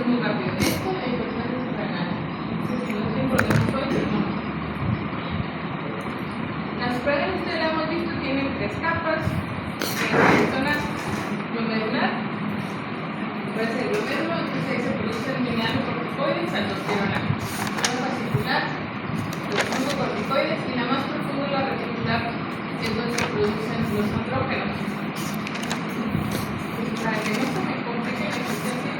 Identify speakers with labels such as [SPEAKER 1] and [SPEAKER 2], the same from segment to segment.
[SPEAKER 1] ser muy rápido. Esto la hipertensión suprarrenal. Si no tienen problemas hoy, no. Las suprarrenales, ustedes la hemos visto, tienen 3 capas. Zona glomerular, puede ser glomérulo, entonces ahí se producen mineralocorticoides, aldosterona. Zona fascicular, los oncocorticoides, y la más profunda, la reticular, es donde se producen los andrógenos. Para que no se me complique la existencia,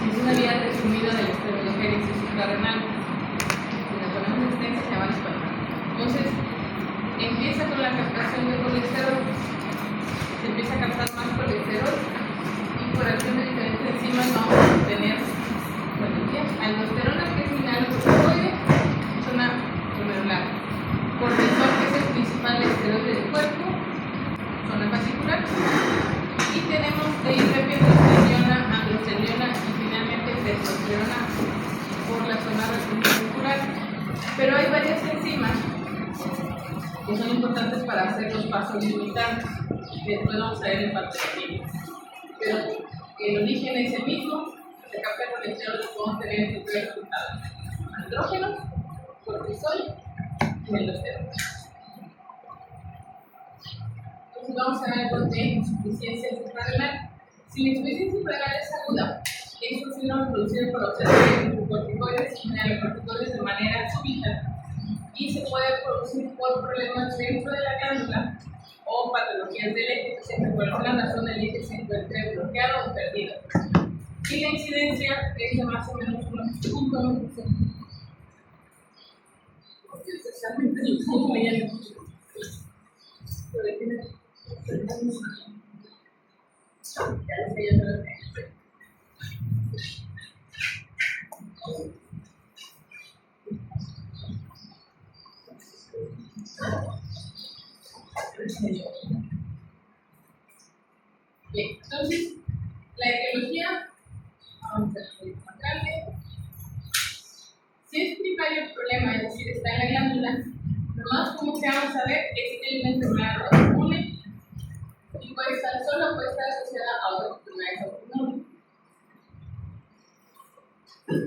[SPEAKER 1] es una vía resumida del esteroidogénesis suprarrenal. Si la ponemos extensa, se van a espantar. Entonces, empieza con la captación de colesterol, se empieza a captar más colesterol y por acción de diferentes enzimas vamos a obtener aldosterona, que es mineralocorticoide, zona glomerular, cortisol, que es el principal esteroide del cuerpo, zona fascicular, y tenemos de hiperpiezostendiona, androstendiona y finalmente testosterona por la zona reticular. Pero hay varias enzimas que son importantes para hacer los pasos limitantes. Después vamos a ver en parte de química. Pero el origen es el mismo, se capta el colesterol y podemos tener estos 3 resultados: andrógenos, cortisol y aldosterona. Entonces vamos a ver por qué insuficiencia suprarrenal. Si la insuficiencia suprarrenal es aguda, es un síndrome producido por ausencia de glucocorticoides y mineralocorticoides de manera súbita, y se puede producir por problemas dentro de la glándula o patologías del eje, que por alguna razón el eje se encuentre bloqueado o perdido. Y la incidencia es de más o menos unos 5.9%. Bien, entonces, la etiología, vamos a encontrarle. Si es primario el problema, es decir, está en la glándula, lo más común que vamos a ver es que hay una enfermedad autoinmune, y puede estar solo, puede estar asociada a otras enfermedades autoinmunes,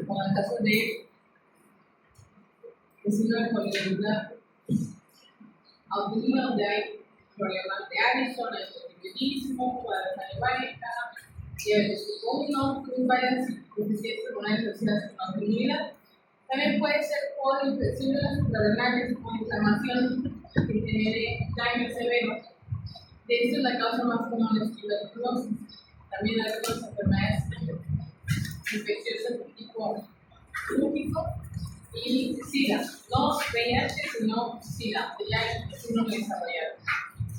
[SPEAKER 1] como en el caso de síndrome polinuclear autoinmune, donde hay problemas de Addison, hipotiroidismo, cuadros anemia, diabetes tipo 1, varias deficiencias hormonales asociadas con autoinmunidad. También puede ser por infección de las suprarrenales o inflamación que genere daño severo. De hecho, la causa más común es tuberculosis. También hay otras enfermedades infecciosas de tipo fúngico y SIDA. No VIH, sino SIDA, que ya es uno desarrollado.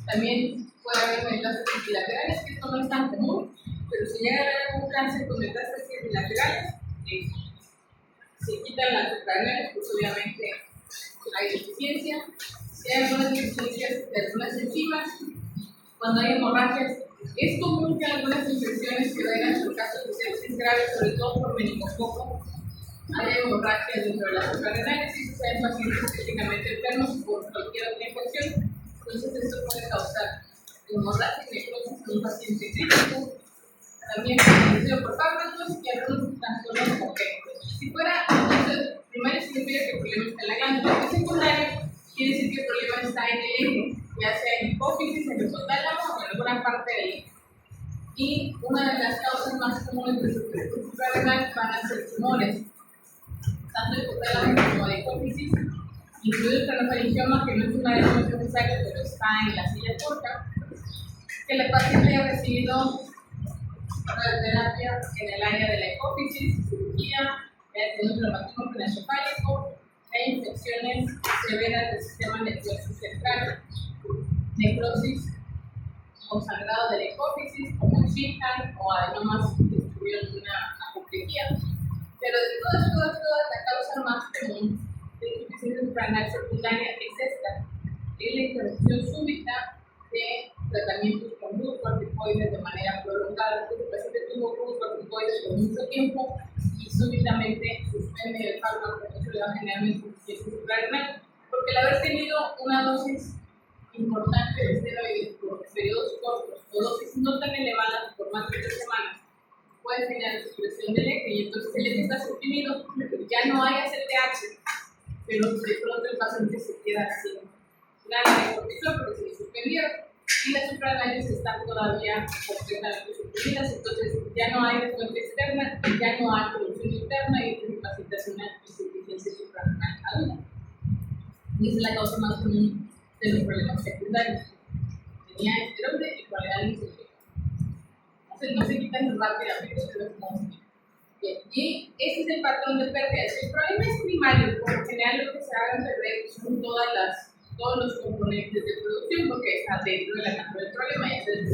[SPEAKER 1] También puede haber metástasis bilaterales, que esto no es tan común, pero si llega a haber algún cáncer con metástasis bilaterales, se quitan las suprarrenales, pues obviamente hay deficiencia. Si hay algunas deficiencias de algunas enzimas, cuando hay hemorragias, es común que algunas infecciones que vengan por casos de sepsis graves, sobre todo por meningococo, haya hemorragias dentro de las suprarrenales, y sucede en pacientes críticamente enfermos por cualquier otra infección. Entonces, esto puede causar hemorragia y necrosis en un paciente crítico. También producido por fármacos y algunos trastornos congénitos. Si fuera, entonces, primario significa que el problema está en la glándula, y secundario quiere decir que el problema está en el eje, ya sea en hipófisis, en el hipotálamo o en alguna parte del eje. Y una de las causas más comunes de suprarrenal van a ser tumores, tanto de hipotálamo como de hipófisis, incluido el cranofaringioma, que no es una de las más necesarias, pero está en la silla corta, que el paciente haya recibido radioterapia en el área de la hipófisis, cirugía, haya tenido un traumatismo craneoencefálico, hay infecciones severas del sistema nervioso central, necrosis o sangrado de la hipófisis, como Sheehan o adenomas que tuvieron una apoplejía. Pero de todas, la causa más común de insuficiencia suprarrenal secundaria es esta: es la interrupción súbita de tratamientos con glucocorticoides de manera prolongada. El paciente tuvo glucocorticoides por mucho tiempo y súbitamente suspende el fármaco, eso le va a generar una insuficiencia suprarrenal, porque el haber tenido una dosis importante de esteroides por periodos cortos o dosis no tan elevadas por más de 3 semanas puede generar supresión del eje, y entonces el eje está suprimido, ya no hay ACTH, pero de pronto el paciente se queda sin nada de cortisol porque se le suspendieron, y las suprarrenales están todavía completamente suprimidas, entonces ya no hay respuesta externa, ya no hay producción interna, y el paciente hace una insuficiencia suprarrenal aguda. Y esa es la causa más común de los problemas secundarios. Tenía esteroide y cualidad insulina. Entonces no se quitan rápidamente, pero es como bien. Y ese es el patrón de pérdida. El problema es primario, por lo general lo que se haga en febrero son todos los componentes de producción, porque está dentro de la capa del problema, ya sea el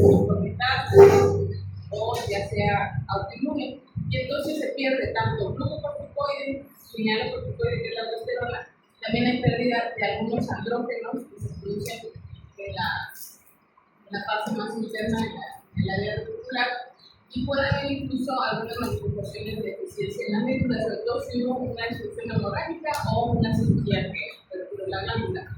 [SPEAKER 1] o ya sea autoinmune. Y entonces se pierde tanto glucocorticoide, señalocorticoide, que es la aldosterona. También hay pérdida de algunos andrógenos que se producen en la fase más interna de la vía reticular, y puede haber incluso algunas manifestaciones de deficiencia en la médula, sobre todo si hubo una disfunción hemorrágica o una cirugía que perturbe la glándula.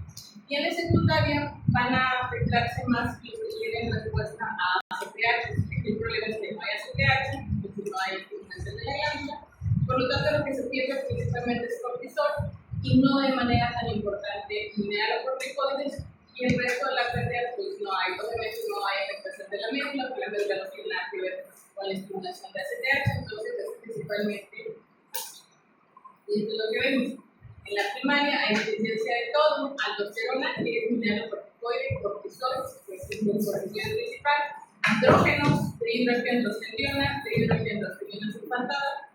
[SPEAKER 1] Y en la secundaria van a afectarse más los que tienen respuesta a ACTH. El problema es que no hay ACTH, entonces no hay estimulación de la glándula. Por lo tanto, lo que se pierde principalmente es cortisol, y no de manera tan importante mineralocorticoides, y el resto de la pérdida pues no hay. Obviamente no hay afectación de la médula, porque la médula no tiene nada que ver con la estimulación de ACTH, entonces es principalmente esto es lo que vemos. En la primaria hay deficiencia de todo: aldosterona, que es mineralocorticoide, cortisol, que es el corticoide principal, andrógenos, trihidroepiandrosterona, trihidroepiandrosterona sulfatada,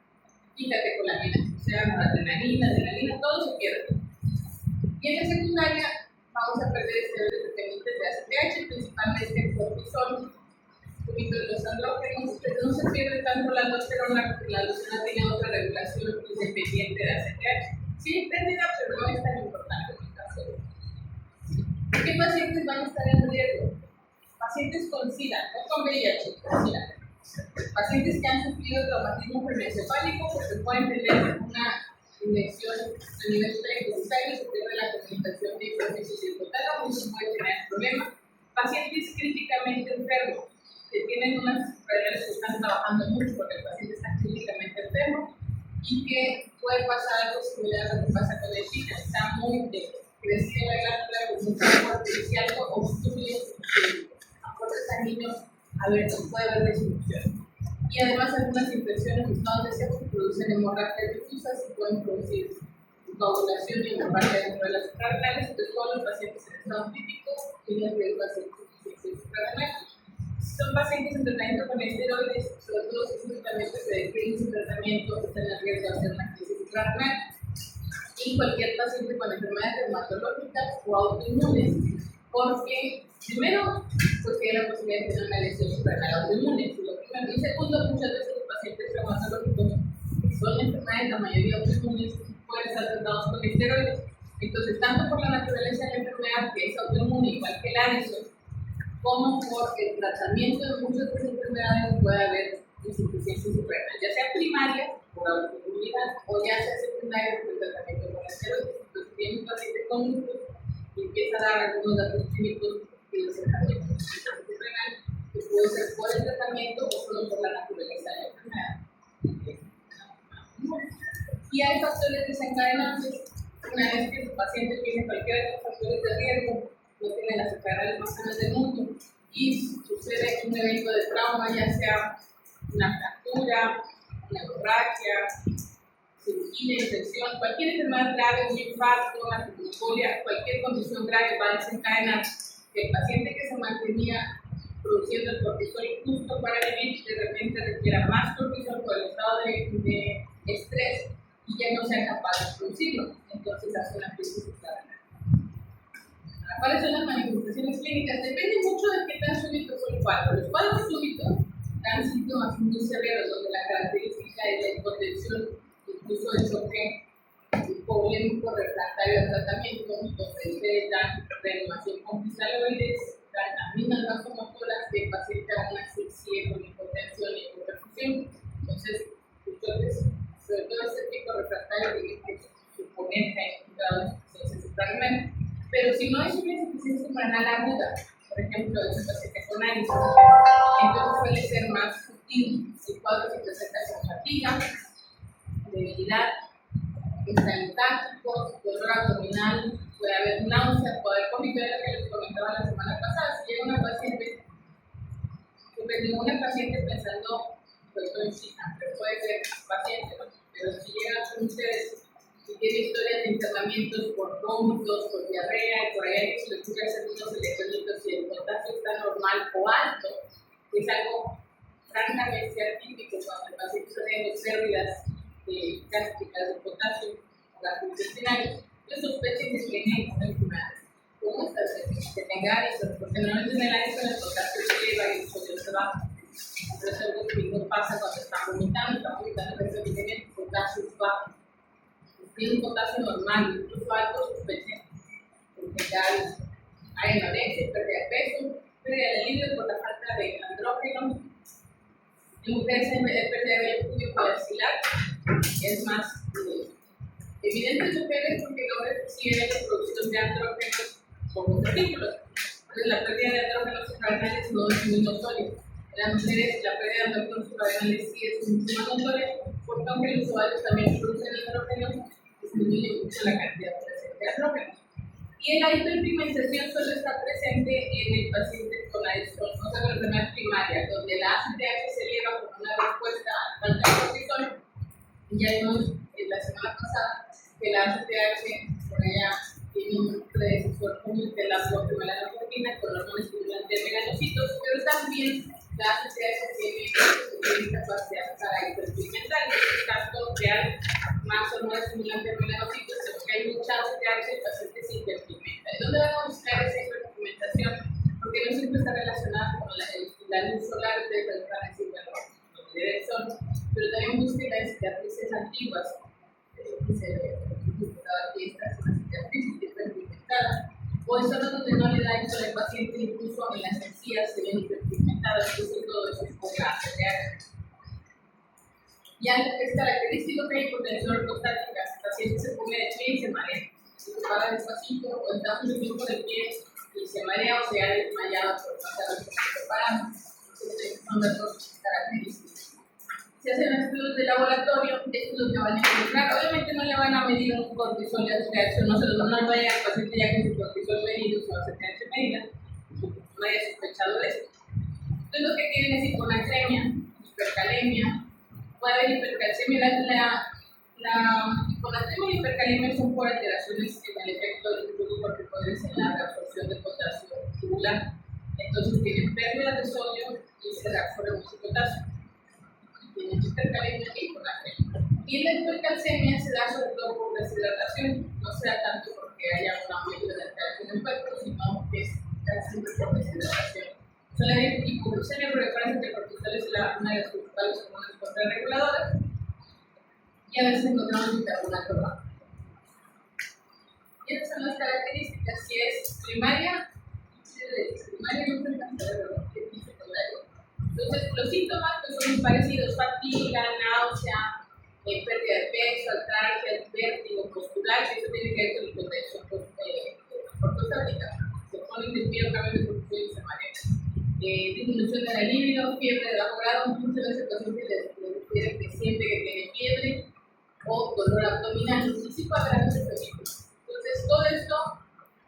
[SPEAKER 1] y catecolaminas, o sea, adrenalina, todo se pierde. Y en la secundaria vamos a perder esteroides dependientes de ACTH, principalmente el cortisol, un poquito de los andrógenos, pero no se pierde tanto la aldosterona, porque la aldosterona tiene otra regulación independiente de ACTH. Sí hay pérdida, pero no es tan importante en el caso de ¿qué pacientes van a estar en riesgo? Pacientes con SIDA, no con VIH, con SIDA. Pacientes que han sufrido traumatismo craneoencefálico, porque pueden tener una infección a nivel periodontal, se pierde la comunicación de hipófisis y hipotálamo, eso puede tener problemas. Pacientes críticamente enfermos, que tienen unas suprarrenales que están trabajando mucho porque el paciente está críticamente enfermo, y que puede pasar algo similar a lo que pasa con el SIDA, está muy crecida la glándula con un campo artificial o obstruye aportes sanguíneos, a ver, puede haber disfunción. Y además algunas infecciones en estados de seco producen hemorragias difusas y pueden producir coagulación y hemorragia dentro de las suprarrenales. Entonces todos los pacientes en estado típico tienen riesgo de hacer insuficiencia suprarrenal. Si son pacientes en tratamiento con esteroides, sobre todo si es un tratamiento que decline su tratamiento, están en riesgo de hacer una crisis suprarrenal. Y cualquier paciente con enfermedades dermatológicas o autoinmunes, porque primero, pues tiene la posibilidad de tener una lesión suprarrenal autoinmune. Y segundo, muchas veces los pacientes traumatológicos, que son enfermedades, la mayoría autoinmunes, pueden estar tratados con esteroides. Entonces, tanto por la naturaleza de la enfermedad, que es autoinmune, igual que el Addison, como por el tratamiento de muchas de estas enfermedades, puede haber insuficiencia suprarrenal, ya sea primaria, por autoinmunidad, o ya sea secundaria por el tratamiento con esteroides. Entonces, tiene un paciente con lupus y empieza a dar algunos datos clínicos de los tratamientos suprarrenal, que puede ser por el tratamiento o solo por la naturaleza de la enfermedad. Y hay factores desencadenantes. Una vez que el paciente tiene cualquiera de los factores de riesgo, no tiene las suprarrenales más sanas del mundo, y sucede un evento de trauma, ya sea una fractura, una hemorragia, cirugía, infección, cualquier enfermedad grave, un infarto, una pulmonia, cualquier condición grave va a desencadenar que el paciente que se mantenía produciendo el cortisol justo para vivir, de repente requiera más cortisol por el estado de estrés y ya no sea capaz de producirlo. Entonces hace una crisis suprarrenal. ¿Cuáles son las manifestaciones clínicas? Depende mucho de qué tan súbitos son los cuadros. Los cuadros súbitos dan síntomas muy severos, donde la característica es la hipotensión, incluso el choque polémico refractario al tratamiento, donde dan reanimación con cristaloides, dan aminas vasomotoras de paciente a una asfixia con hipotensión y hipoperfusión. Entonces, sobre todo este tipo refractario tiene que suponer que hay un grado de insuficiencia suprarrenal. Pero si no es una insuficiencia suprarrenal aguda, por ejemplo, es un paciente con Addison, entonces suele ser más sutil, cuadro se presenta con fatiga, debilidad, están tácticos, dolor abdominal, puede haber náusea, puede haber vómito, era lo que les comentaba la semana pasada. Si llega una paciente, pensando, pues no insista, pero puede ser paciente, ¿no? Pero si llega con ustedes y tiene historias de internamientos por vómitos, por diarrea, y por ahí hay que se le ocurre hacer unos electrolitos y el potasio está normal o alto, que es algo francamente atípico cuando el paciente está teniendo pérdidas gástricas de potasio o gastrointestinales, pues sospechen que tiene una enfermedad como esta, que tenga eso, porque normalmente en el aire con el potasio se eleva y el sodio se baja. Entonces algo que no pasa cuando está vomitando, pero que tiene el potasio bajo. Tiene un potasio normal, incluso alto, sospechen que tenga eso. Hay anorexia, pérdida de peso, pérdida de líquido por la falta de andrógeno. En mujeres hay pérdida de vello púbico axilar, es más evidente en mujeres porque no reciben la producción de andrógenos por los testículos. Entonces la pérdida de andrógenos suprarrenales no es muy notoria. En las mujeres la pérdida de andrógenos suprarrenales sí es mucho más notoria, porque aunque los ovarios también producen andrógenos, disminuye mucho la cantidad de andrógenos. Y la hiperpigmentación solo está presente en el paciente con la enfermedad primaria, donde la ACTH se eleva con una respuesta a falta de cortisol. Ya vimos la semana pasada que la ACTH por allá tiene un predecesor común de la melanocortina con hormonas estimulantes de melanocitos, pero también la ACTH tiene capacidad para hiperpigmentar. En este caso, crear más hormonas estimulantes de melanocitos, porque hay mucha ACTH, el paciente se hiperpigmenta. ¿De dónde vamos a buscar esa hiperpigmentación? Porque no siempre está relacionada con la luz solar, ustedes van a decir, bueno, los del sol, pero también busquen las cicatrices antiguas. Que se ve aquí, esta es una cicatriz hiperpigmentada. O en zonas donde no le da esto al paciente, incluso en las encías se ven hiperpigmentadas, entonces todo eso es por la ACTH. Y algo que es característico que hay hipotensión ortostática, el paciente se pone de pie y se marea, se para despacito o está mucho tiempo de pie y se marea o se ha desmayado por pasar los parámetros. Entonces, son datos característicos. Si hacen estudios de laboratorio, esto es lo que van a encontrar. Obviamente no le van a medir un cortisol de ACTH, no se lo van a vaya al paciente ya con su cortisol medido, su ACTH medida, no haya sospechado de esto. Entonces lo que tienen es hiponatremia, hipercalemia, puede haber hipercalcemia. La hiponatremia y hipercalemia son por alteraciones en el efecto del glucocorticoides en la reabsorción de potasio tubular. Entonces tienen pérdida de sodio y se reabsorbe mucho potasio. Tienen hipercalemia y hiponatremia. Y la hipercalcemia se da sobre todo por deshidratación, no se da tanto porque haya un aumento de la calcio en el cuerpo, sino que es casi por deshidratación. Son la hipoglucemia, porque parece que el cortisol es una de las principales hormonas contrarreguladoras, y a veces encontramos bicarbonato bajo. Y estas son las características. Si es primaria no se trata de verdad, es secundario. Entonces, los síntomas pues, son muy parecidos: fatiga, náusea, pérdida de peso, artralgia, vértigo, postural, que eso tiene que ver con hipotensión ortostática. Se ponen de pie o cambian de posición y se marean. Disminución de la libido, fiebre de bajo grado, muchas veces el paciente les refiere que siente que tiene fiebre o dolor abdominal, y sí puede haber muchos efectos. Entonces, todo esto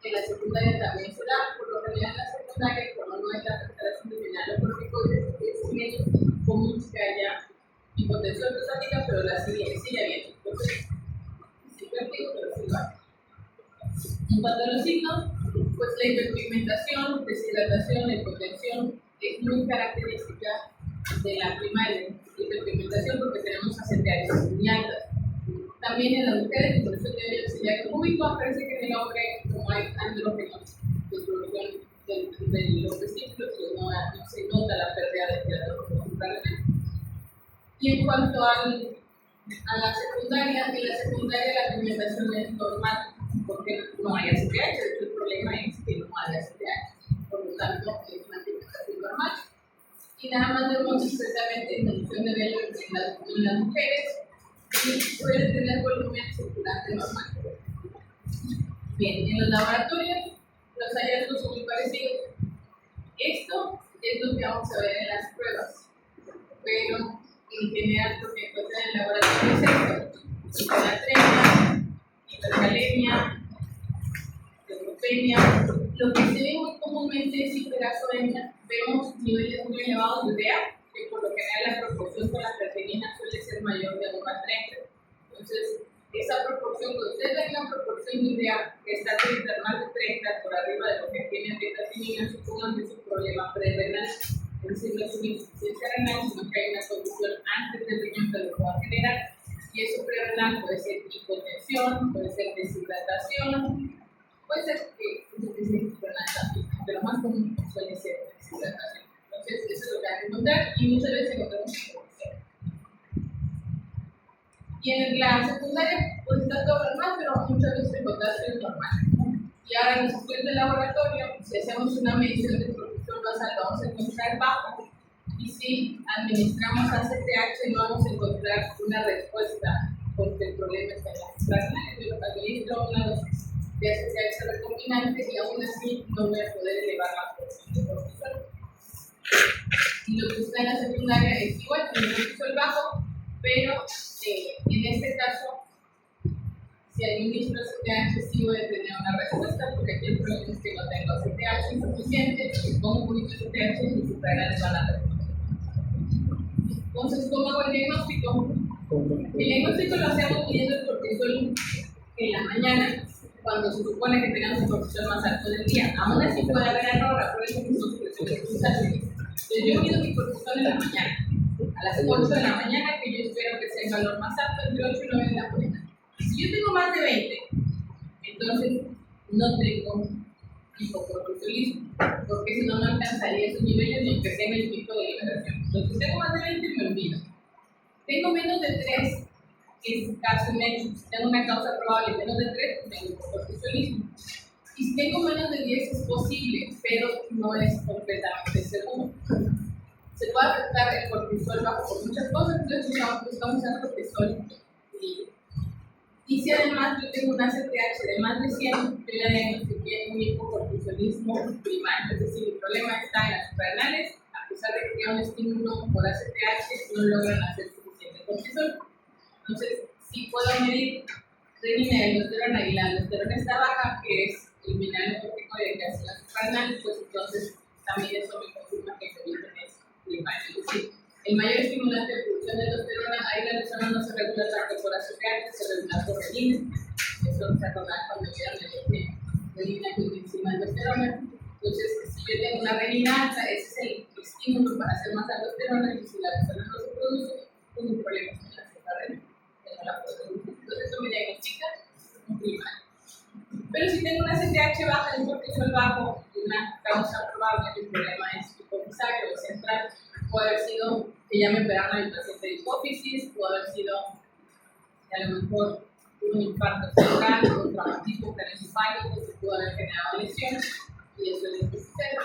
[SPEAKER 1] en la secundaria también se da. Por lo general, en la secundaria, como no hay tanta alteración de melanocorticoides, es menos común que haya hipotensión ortostática, pero la sigue habiendo. Entonces, sí vertigo, pero sí va. En cuanto a los signos, pues la hiperpigmentación, deshidratación, la hipotensión es muy característica de la primaria. Hiperpigmentación porque tenemos ACTH muy altas. También en las mujeres, por eso tiene el celiaco púbico, parece que en el hombre, como hay andrógenos de producción de los testículos, no se nota la pérdida de testosterona. Y en cuanto a la secundaria, en la secundaria la pigmentación es normal, porque no hay ACTH, de hecho el problema es que no hay ACTH, por lo tanto es una pigmentación normal. Y nada más vemos expresamente disminución de vello en las mujeres, y puede tener volumen circulante normal. Bien, en los laboratorios los hallazgos son muy parecidos. Esto es lo que vamos a ver en las pruebas, pero general porque encuentran en el laboratorio es esto: hiponatremia, hipercalemia, neutropenia. Lo que se ve muy comúnmente es hiperacemia. Vemos niveles muy elevados de urea, que por lo general la proporción con la creatinina suele ser mayor de 1 a 30. Entonces, esa proporción, cuando usted ve una proporción de urea que está más de 30 por arriba de lo que tiene de creatinina, supongan que es un problema prerenal. Es decir, no es una insuficiencia renal, sino que hay una condición antes del riñón que lo pueda generar. Y eso prerenal puede ser hipotensión, puede ser deshidratación, puede ser insuficiencia renal también, pero más común suele ser deshidratación. Entonces, eso es lo que hay que encontrar y muchas veces encontramos hipotensión. Y en la secundaria, pues está todo normal, pero muchas veces encontramos es normal. Y ahora en los estudios de laboratorio, si hacemos una medición de cortisol basal, lo vamos a encontrar bajo. Y si administramos ACTH, no vamos a encontrar una respuesta porque el problema está en las suprarrenales. Yo administro una dosis de ACTH recombinante y aún así no voy a poder elevar la porción de cortisol. Y lo que está en la secundaria es igual, tiene cortisol bajo, pero en este caso, si administro ACTH, sí voy a tener una respuesta, porque aquí el problema es que no tengo ACTH insuficiente, porque pongo un poquito de ACTH y mis suprarrenales van a responder. Entonces, ¿cómo hago el diagnóstico? El diagnóstico lo hacemos midiendo el cortisol en la mañana, cuando se supone que tenemos el cortisol más alto del día. Aún así puede haber error, por eso que son presiones pulsares. Entonces, yo mido mi cortisol en la mañana, a las 8 de la mañana, que yo espero que sea el valor más alto, entre 8 y 9 de la mañana. Si yo tengo más de 20, entonces no tengo hipocortisolismo, porque si no, no alcanzaría esos niveles ni aunque tenga el pico de liberación. Entonces, si tengo más de 20, me olvido. Tengo menos de 3, que es casi un hecho. Si tengo una causa probable menos de 3, pues tengo hipocortisolismo. Y si tengo menos de 10, es posible, pero no es completamente seguro. Se puede afectar el cortisol bajo por muchas cosas, entonces buscamos el cortisol. Y si además yo tengo una ACTH de más de 100, yo ya diagnostiqué un hipocortisolismo primario, es decir, el problema está en las suprarrenales, a pesar de que haya un estímulo por ACTH, no logran hacer suficiente cortisol. Entonces, si puedo medir renina y aldosterona y la aldosterona está baja, que es el mineral corticoide que hace las suprarrenales, pues entonces también eso me confirma que el origen es primario. Es decir, el mayor estimulante de producción de aldosterona, ahí la aldosterona no se regula tanto por ACTH, se regula por renina. Eso se acordará cuando vieron el eje renina que encima de aldosterona. Entonces, si yo tengo una renina alta, ese es el estímulo para hacer más aldosterona, y si la aldosterona no se produce, pues un problema con la suprarrenal, que no la puedo producir. Entonces, eso me diagnostica un primario. Pero si tengo una ACTH baja, el cortisol bajo, una causa probable que el problema es hipofisario o central, puede haber sido que ya me operaron a mi paciente de hipófisis, puede haber sido que a lo mejor tuvo un infarto cerebral o un traumatismo craneoencefálico que pudo haber generado lesiones, y eso es lo que sucede.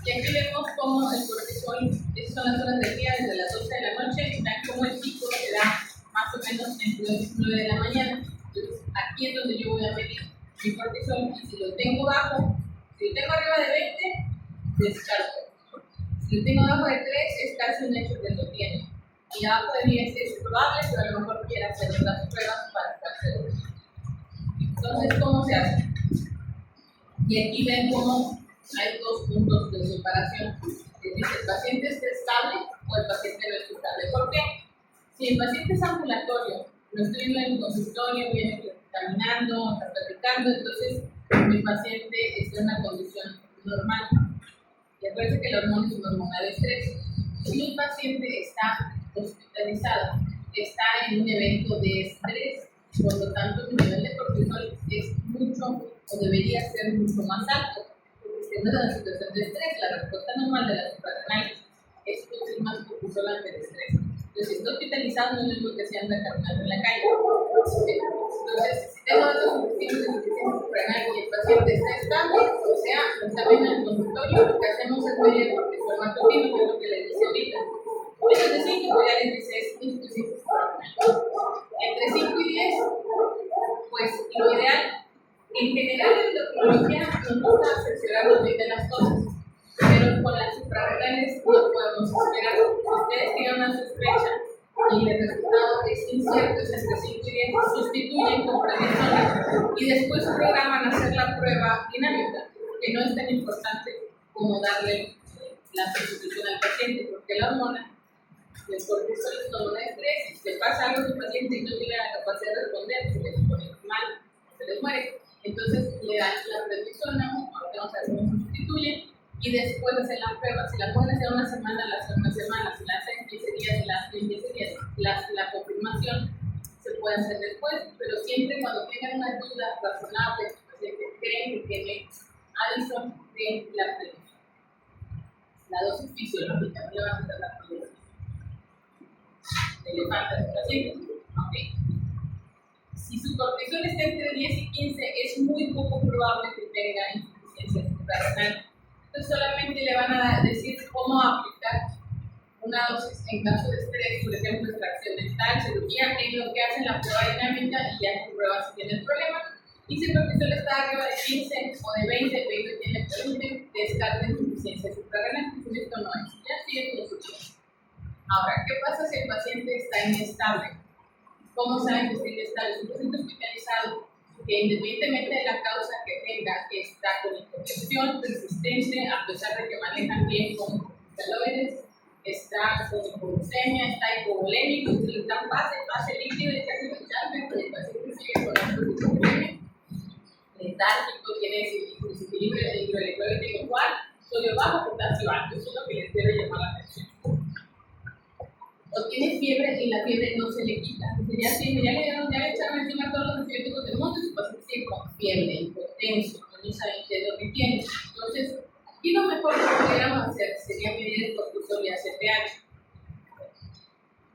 [SPEAKER 1] Y aquí vemos cómo el cortisol, esas son las horas del día, desde las 12 de la noche, y ven cómo el pico se da más o menos entre 8 y 9 de la mañana. Entonces, aquí es donde yo voy a medir mi cortisol, y si lo tengo bajo, si lo tengo arriba de 20, descarto. Si lo tengo abajo de 3, es casi un hecho que lo tiene. Y abajo de 10 es probable, pero a lo mejor quiera hacer otras pruebas para estar seguro. Entonces, ¿cómo se hace? Y aquí ven cómo hay dos puntos de separación. Es decir, el paciente está estable o el paciente no está estable. ¿Por qué? Si el paciente es ambulatorio, no estoy en el consultorio, viene caminando, está platicando, entonces mi paciente está en una condición normal. Y acuérdense que la hormona es una hormona de estrés. Si un paciente está hospitalizado, está en un evento de estrés, por lo tanto su nivel de cortisol es mucho o debería ser mucho más alto, porque si no es una situación de estrés, la respuesta normal de las suprarrenales es producir más cortisol ante el estrés. Entonces, si está hospitalizado, no es lo mismo que si anda caminando en la calle. Entonces, si tengo datos suficientes de insuficiencia suprarrenal y el paciente está estable, o sea, lo está viendo en el consultorio, lo que hacemos es medir el cortisol matutino, que es lo que les dice ahorita. Menos de 5, ya les dice es insuficiencia suprarrenal. Entre 5 y 10, pues lo ideal, en general en endocrinología nos gusta asesorarnos bien de las cosas, pero con las suprarrenales no podemos esperar. Si ustedes tienen una sospecha y el resultado es incierto, es entre 5 y 10, sustituyen con prednisona y después programan hacer la prueba dinámica, que no es tan importante como darle la sustitución al paciente, porque la hormona, el cortisol es una hormona de estrés, y si le pasa algo a su paciente y no tiene la capacidad de responder, se les pone mal, se les muere. Entonces le dan la prednisona, aunque no sabemos cómo se sustituye, y después hacen la prueba. Si la pueden hacer una semana, la hacen una semana, si la hacen 15 días, la hacen 15 días. La confirmación se puede hacer después, pero siempre cuando tengan una duda razonable, si el paciente creen que tiene Addison, de la prednisona. La dosis fisiológica, no le van a hacer la prueba. Le falta el paciente. Okay. Si su cortisol está entre 10 y 15, es muy poco probable que tenga insuficiencia suprarrenal. Entonces solamente le van a decir cómo aplicar una dosis en caso de estrés, por ejemplo, extracción dental, cirugía, que es lo que hacen la prueba dinámica y ya comprueba si tiene el problema. Y si el cortisol está arriba de 15 o de 20 tiene 20, descarten insuficiencia suprarrenal, pues esto no es. Ya sigue con su tiempo. Ahora, ¿qué pasa si el paciente está inestable? ¿Cómo saben que está inestable? Es un paciente hospitalizado que independientemente de la causa que tenga, que está con hipotensión persistente, a pesar de que manejan bien con corticosteroides, está con hipoglucemia, está hipovolémico, entonces le dan fase líquido y casi luchando, pero el paciente sigue con hipoglucemia, letárgico, tiene desequilibrio hidroelectrólico igual, sodio bajo, potasio alto, eso es lo que les debe llamar la atención. O tiene fiebre y la fiebre no se le quita. Entonces ya le echaron encima todos los antibióticos del mundo y su paciente sigue con fiebre, hipotenso, no saben qué es lo que tiene. Entonces, aquí lo mejor que pudiéramos hacer sería medir el cortisol y hacer pH.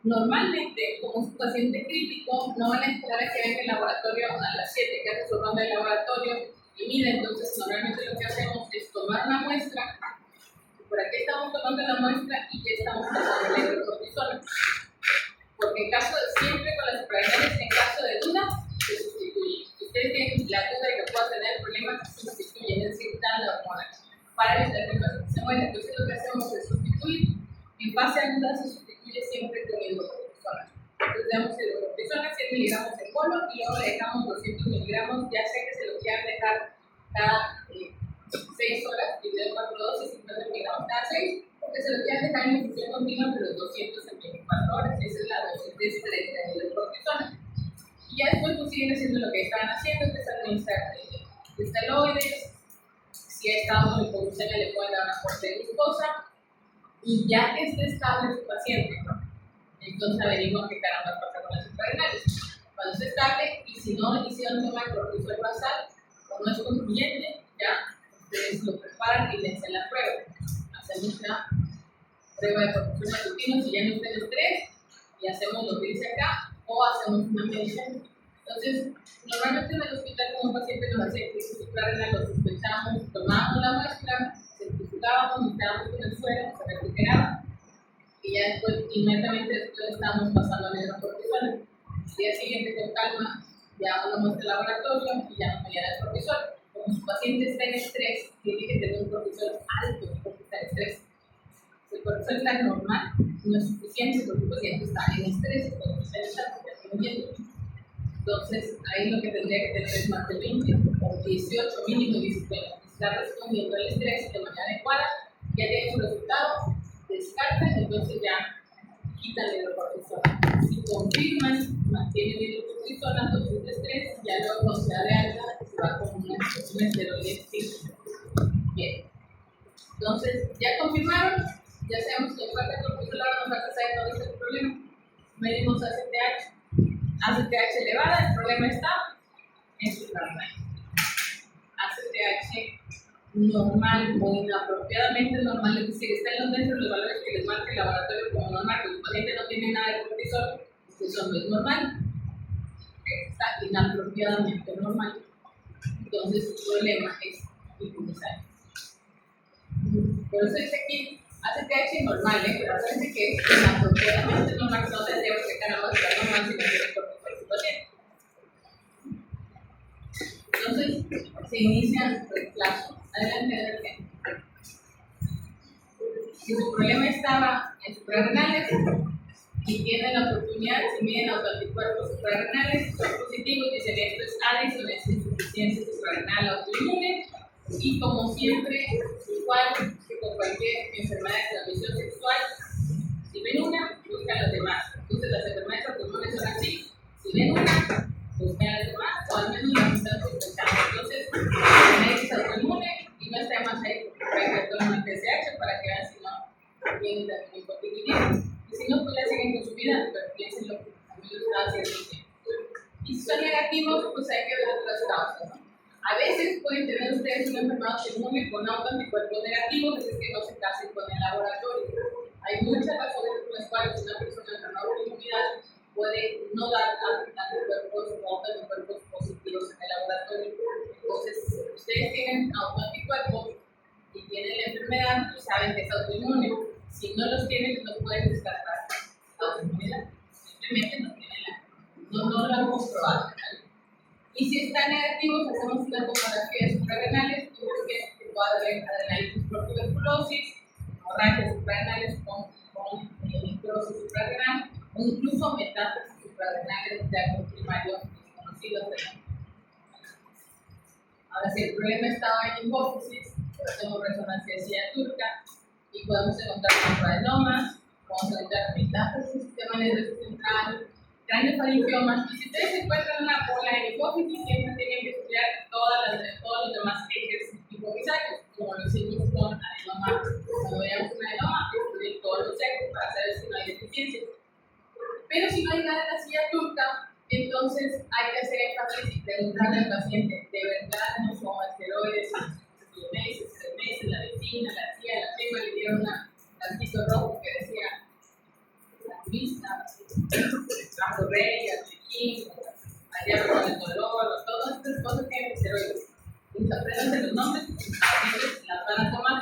[SPEAKER 1] Normalmente, como es un paciente crítico, no van a esperar a que venga el laboratorio a las 7, que hace su ronda del laboratorio y mira, entonces normalmente lo que hacemos es tomar una muestra. Por aquí estamos tomando la muestra y ya estamos pasando el cortisol. Porque en caso siempre con las suprarrenales, en caso de duda, se sustituye. Si ustedes tienen la duda de que pueda tener problemas, se sustituyen, es decir, dan la hormona para evitar que el paciente se muera. Entonces lo que hacemos es sustituir. En base a duda se sustituye siempre con hidrocortisona. Entonces damos hidrocortisona, 100 miligramos en polo y luego le dejamos 200 miligramos. Ya sé que se lo quieran dejar cada 6 horas, dividido en 4 dosis, 50 miligramos cada 6, porque se lo quieren dejar en infusión continua, pero 200 en 24 horas. Esa es la dosis de estrés de hidrocortisona. Y ya después pues siguen haciendo lo que estaban haciendo, que es administrar esteroides. Si ha estado con hipoglucemia, le pueden dar una fuerte de glucosa. Y ya que esté estable su paciente, entonces averiguan qué caramba pasa con las suprarrenales. Cuando esté estable, y si no hicieron toma de cortisol basal o no es concluyente, ya ustedes lo preparan y le hacen la prueba. Hacemos la prueba de cortisol matutino si ya no está en estrés y hacemos lo que dice acá o hacemos una medición. Entonces, normalmente en el hospital como un paciente nos hace crisis suprarrenal, lo sospechamos, tomamos la muestra, certificábamos, nos quedamos con el suero, se recuperaba y ya después, inmediatamente después estamos pasando al hidrocortisol. El día siguiente con calma, llevamos la muestra al laboratorio y ya nos medían el cortisol. Como su paciente está en estrés, tiene que tener un cortisol alto porque está en estrés. Si el cortisol está normal, no es suficiente porque el paciente está en estrés, el cortisol está disminuyendo. Entonces, ahí lo que tendría que tener es más de 20 o 18 mínimo, y bueno, está respondiendo al estrés de manera adecuada, ya tiene su resultado, descartan, entonces ya quitan el hidrocortisol. Si confirman, mantienen el hidrocortisol, la dosis de estrés, ya luego cuando se da de alta, se va con un esteroide. Bien. Entonces, ya confirmaron, ya sabemos que falta cortisol, ahora nos falta saber dónde está el problema. Medimos ACTH. ACTH elevada, el problema está en su suprarrenal. ACTH normal o inapropiadamente normal, es decir, está en los dentro de los valores que les marca el laboratorio como normal, que el paciente no tiene nada de cortisol, eso no es normal, está inapropiadamente normal. Entonces, su problema es innecesario. Por eso dice aquí ACTH normal, pero parece que es inapropiadamente normal, no tendría que caramba estar normal si no tiene cortisol su paciente. Entonces, se inicia reemplazo. Adelante. Si su problema estaba en suprarrenales, y tienen la oportunidad, si miden autoanticuerpos suprarrenales, son positivos, dicen esto es Addison, es insuficiencia suprarrenal autoinmune, y como siempre, igual que con cualquier enfermedad de transmisión sexual, si ven una, buscan las demás. Entonces las enfermedades autoinmunes son así, si ven una, buscan las demás, o al menos las están sospechando. Entonces, es autoinmune y no está más ahí, porque hay que tomar un TSH para que vean si no tienen también hipotiroidismo. Y si no, pues ya siguen con su vida, pero piensen lo que también lo está haciendo bien. Y si son negativos, pues hay que ver otras causas, ¿no? A veces pueden tener ustedes una enfermedad autoinmune con autoanticuerpos negativos, es que no se casen con el laboratorio. Hay muchas razones por las cuales una persona enferma de autoinmunidad puede no dar anticuerpos o autoanticuerpos positivos en el laboratorio. Entonces, si ustedes tienen autoanticuerpos y tienen la enfermedad, pues saben que es autoinmune. Si no los tienen, no pueden descartar la autoinmunidad. Simplemente no tienen no lo han comprobado. ¿Vale? Y si están negativos, hacemos unas tomografías suprarrenales, que puede haber adrenalitis por tuberculosis, hemorragias suprarrenales con necrosis suprarrenal, o incluso metástasis suprarrenales de algún primario desconocido. Ahora, si el problema estaba en hipófisis, pues hacemos resonancia de silla turca y podemos encontrar adenomas, podemos encontrar metástasis del sistema nervioso central, craneofaringiomas. Y si ustedes encuentran una bola en hipófisis, siempre tienen que estudiar todos los demás ejes hipofisarios, como lo hicimos con adenoma. Cuando veamos un adenoma, estudiar todos los ejes para saber si no hay deficiencia. Pero si no hay nada en la silla turca, entonces hay que hacer énfasis y preguntarle al paciente, ¿de verdad no son esteroides, meses, 3 meses, la vecina, la tía, la prima le dieron un tantito rojo que decía vista, Amorrea, Chiquín, allá con el dolor, todas estas cosas tienen esteroides? Y aprendan los nombres, las van a tomar.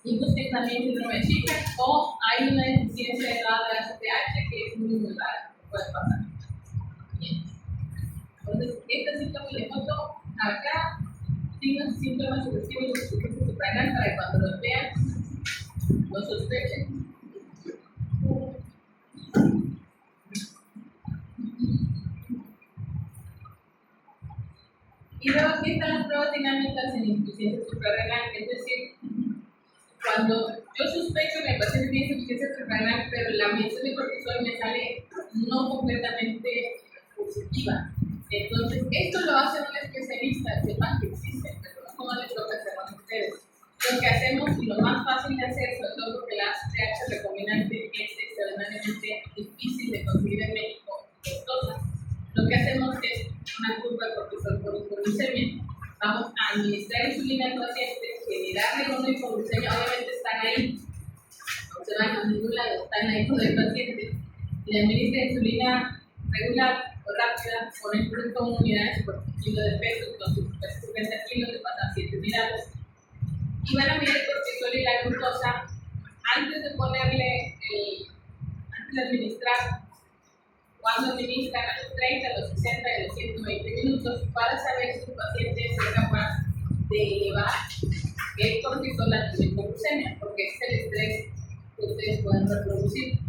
[SPEAKER 1] Y busquen también síndrome de Chica, o hay una deficiencia elevada de ACTH que es muy rara, puede pasar. Bien. Entonces, esta síntoma le foto acá, síntomas sugestivos de insuficiencia suprarrenal para que cuando los vean, lo sospechen. Y luego aquí están las pruebas dinámicas en insuficiencia suprarrenal, es decir, cuando yo sospecho que el paciente tiene insuficiencia suprarrenal, pero la medición de cortisol me sale no completamente positiva. Entonces, esto lo hace un especialista, sepan que existe, pero no como les toca hacerlo a ustedes. Lo que hacemos, y lo más fácil de hacer, sobre todo porque la ACTH recombinante es extraordinariamente difícil de conseguir en México, costosa, lo que hacemos es una curva de cortisol por hipoglucemia. Vamos a administrar insulina al paciente, generarle una hipoglucemia, obviamente están ahí, no se van a ningún lado, están ahí con el paciente. Le administra insulina regular o rápida, con el fruto unidades por kilo de peso, entonces 70 kilos le pasan 7 unidades. Y van a medir el cortisol y la glucosa antes de ponerle, antes de administrar. Cuando administran a los 30, a los 60 y a los 120 minutos para saber si el paciente es capaz de elevar el cortisol a su hipoglucemia, porque es el estrés que ustedes pueden reproducir.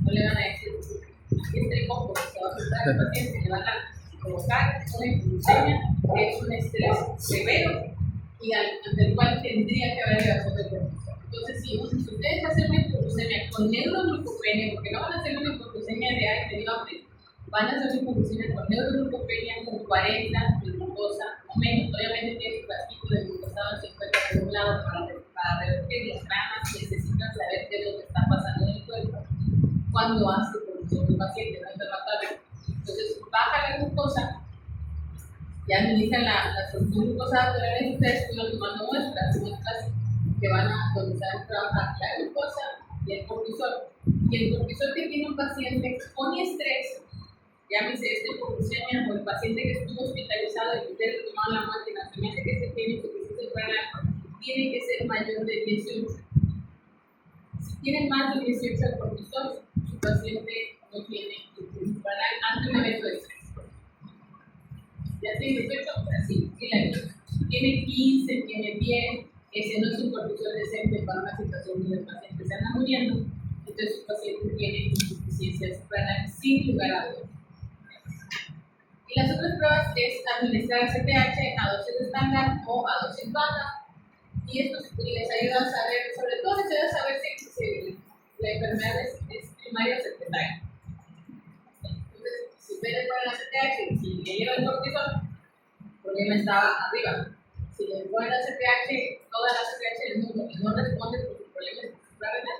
[SPEAKER 1] No le van a decir, aquí está el coco, que va a asustar al paciente, le van a provocar una hipoglucemia, que es un estrés severo y ante el cual tendría que haber elevación de cortisol. Entonces, si ustedes hacen una hipoglucemia con neuroglucopenia, porque no van a hacer una hipoglucemia real de hambre, van a hacer una hipoglucemia con neuroglucopenia con 40 de glucosa o menos. Obviamente tiene su platito de glucosado 50 por un lado para revertir los dramas, necesitan saber qué es lo que está pasando en el cuerpo cuando hace hipoglucemia el paciente, no interrogatorio. Entonces, baja la glucosa y administran la solución glucosada, pero en ustedes están tomando muestras que van a comenzar a trabajar la glucosa y el cortisol. Y el cortisol que tiene un paciente con estrés, llámese hipoglucemia, o el paciente que estuvo hospitalizado y que ustedes tomaron la máquina, se me hace que se tiene insuficiencia suprarrenal, tiene que ser mayor de 18. Si tienen más de 18 el cortisol, su paciente no tiene insuficiencia suprarrenal ante un evento de estrés. Ya tiene 18, así, sí la ayuda. Si tiene 15, tiene 10, ese no es un cortisol decente para una situación donde el paciente se anda muriendo, entonces su paciente tiene insuficiencia suprarrenal sin lugar a dudas. Y las otras pruebas es administrar ACTH a dosis estándar o a dosis baja, y esto les ayuda a saber, sobre todo les ayuda a saber si la enfermedad es primaria o secundaria. Entonces, si ustedes ponen ACTH, si le lleva el cortisol, el problema estaba arriba. Si le ponen ACTH, toda la ACTH del mundo y no responde por su problema de suprarrenal,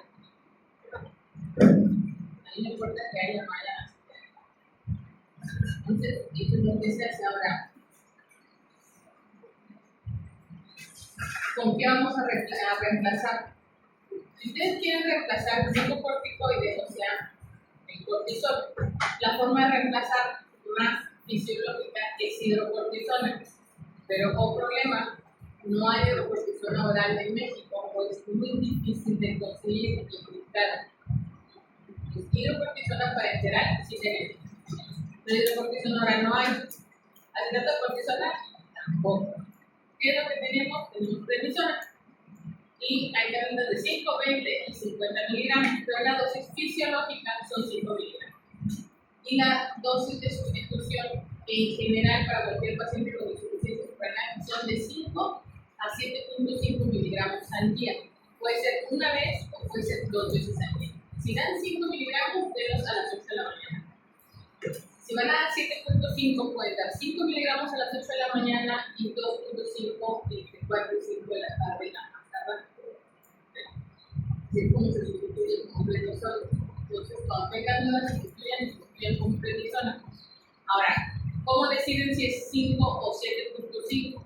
[SPEAKER 1] a mí me importa que haya mala ACTH. Entonces, eso es lo que se hace ahora. ¿Con qué vamos a reemplazar? Si ustedes quieren reemplazar glucocorticoides, o sea, el cortisol, la forma de reemplazar más fisiológica es hidrocortisona. Pero, problema, no hay hidrocortisona oral en México, o es muy difícil de conseguir y utilizar. Hidrocortisona parenteral sí tenemos, pero hidrocortisona oral no hay. Acetato de cortisona tampoco. ¿Qué es lo que tenemos? Tenemos prednisona. Y hay tabletas de 5, 20 y 50 miligramos, pero la dosis fisiológica son 5 miligramos. Y la dosis de sustitución en general para cualquier paciente con insuficiencia suprarrenal son de 5 a 7.5 miligramos al día. Puede ser una vez o puede ser 2 veces al día. Si dan 5 miligramos, denlos a las 8 de la mañana. Si van a dar 7.5, pueden dar 5 miligramos a las 8 de la mañana y 2.5 entre 4 y 5 de la tarde a más tardar. Así es como se sustituye con prednisona. Entonces, cuando tengan dudas, sustituyen con prednisona. Ahora, ¿cómo deciden si es 5 o 7.5?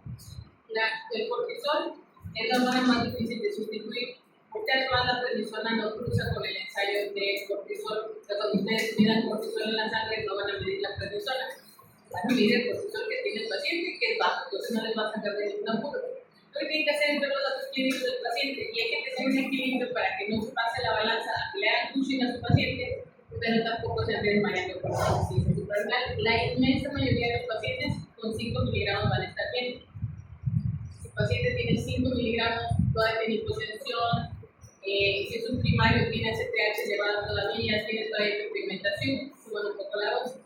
[SPEAKER 1] El cortisol es la hormona más difícil de sustituir, porque además la prednisona no cruza con el ensayo de cortisol. O sea, cuando ustedes midan cortisol en la sangre, no van a medir la prednisona, van a medir el cortisol que tiene el paciente, que es bajo, entonces no les va a sacar de ningún apuro. Lo que tienen que hacer es ver los datos clínicos del paciente, y hay que tener un equilibrio para que no se pase la balanza a que le hagan pushing a su paciente, pero tampoco se ande desmayando por la insuficiencia suprarrenal. La inmensa mayoría de los pacientes con 5 miligramos van a estar bien. Si el paciente tiene 5 miligramos, todavía tiene hipotensión, si es un primario, tiene ACTH elevado todavía, tiene todavía hiperpigmentación, suban un poco la dosis.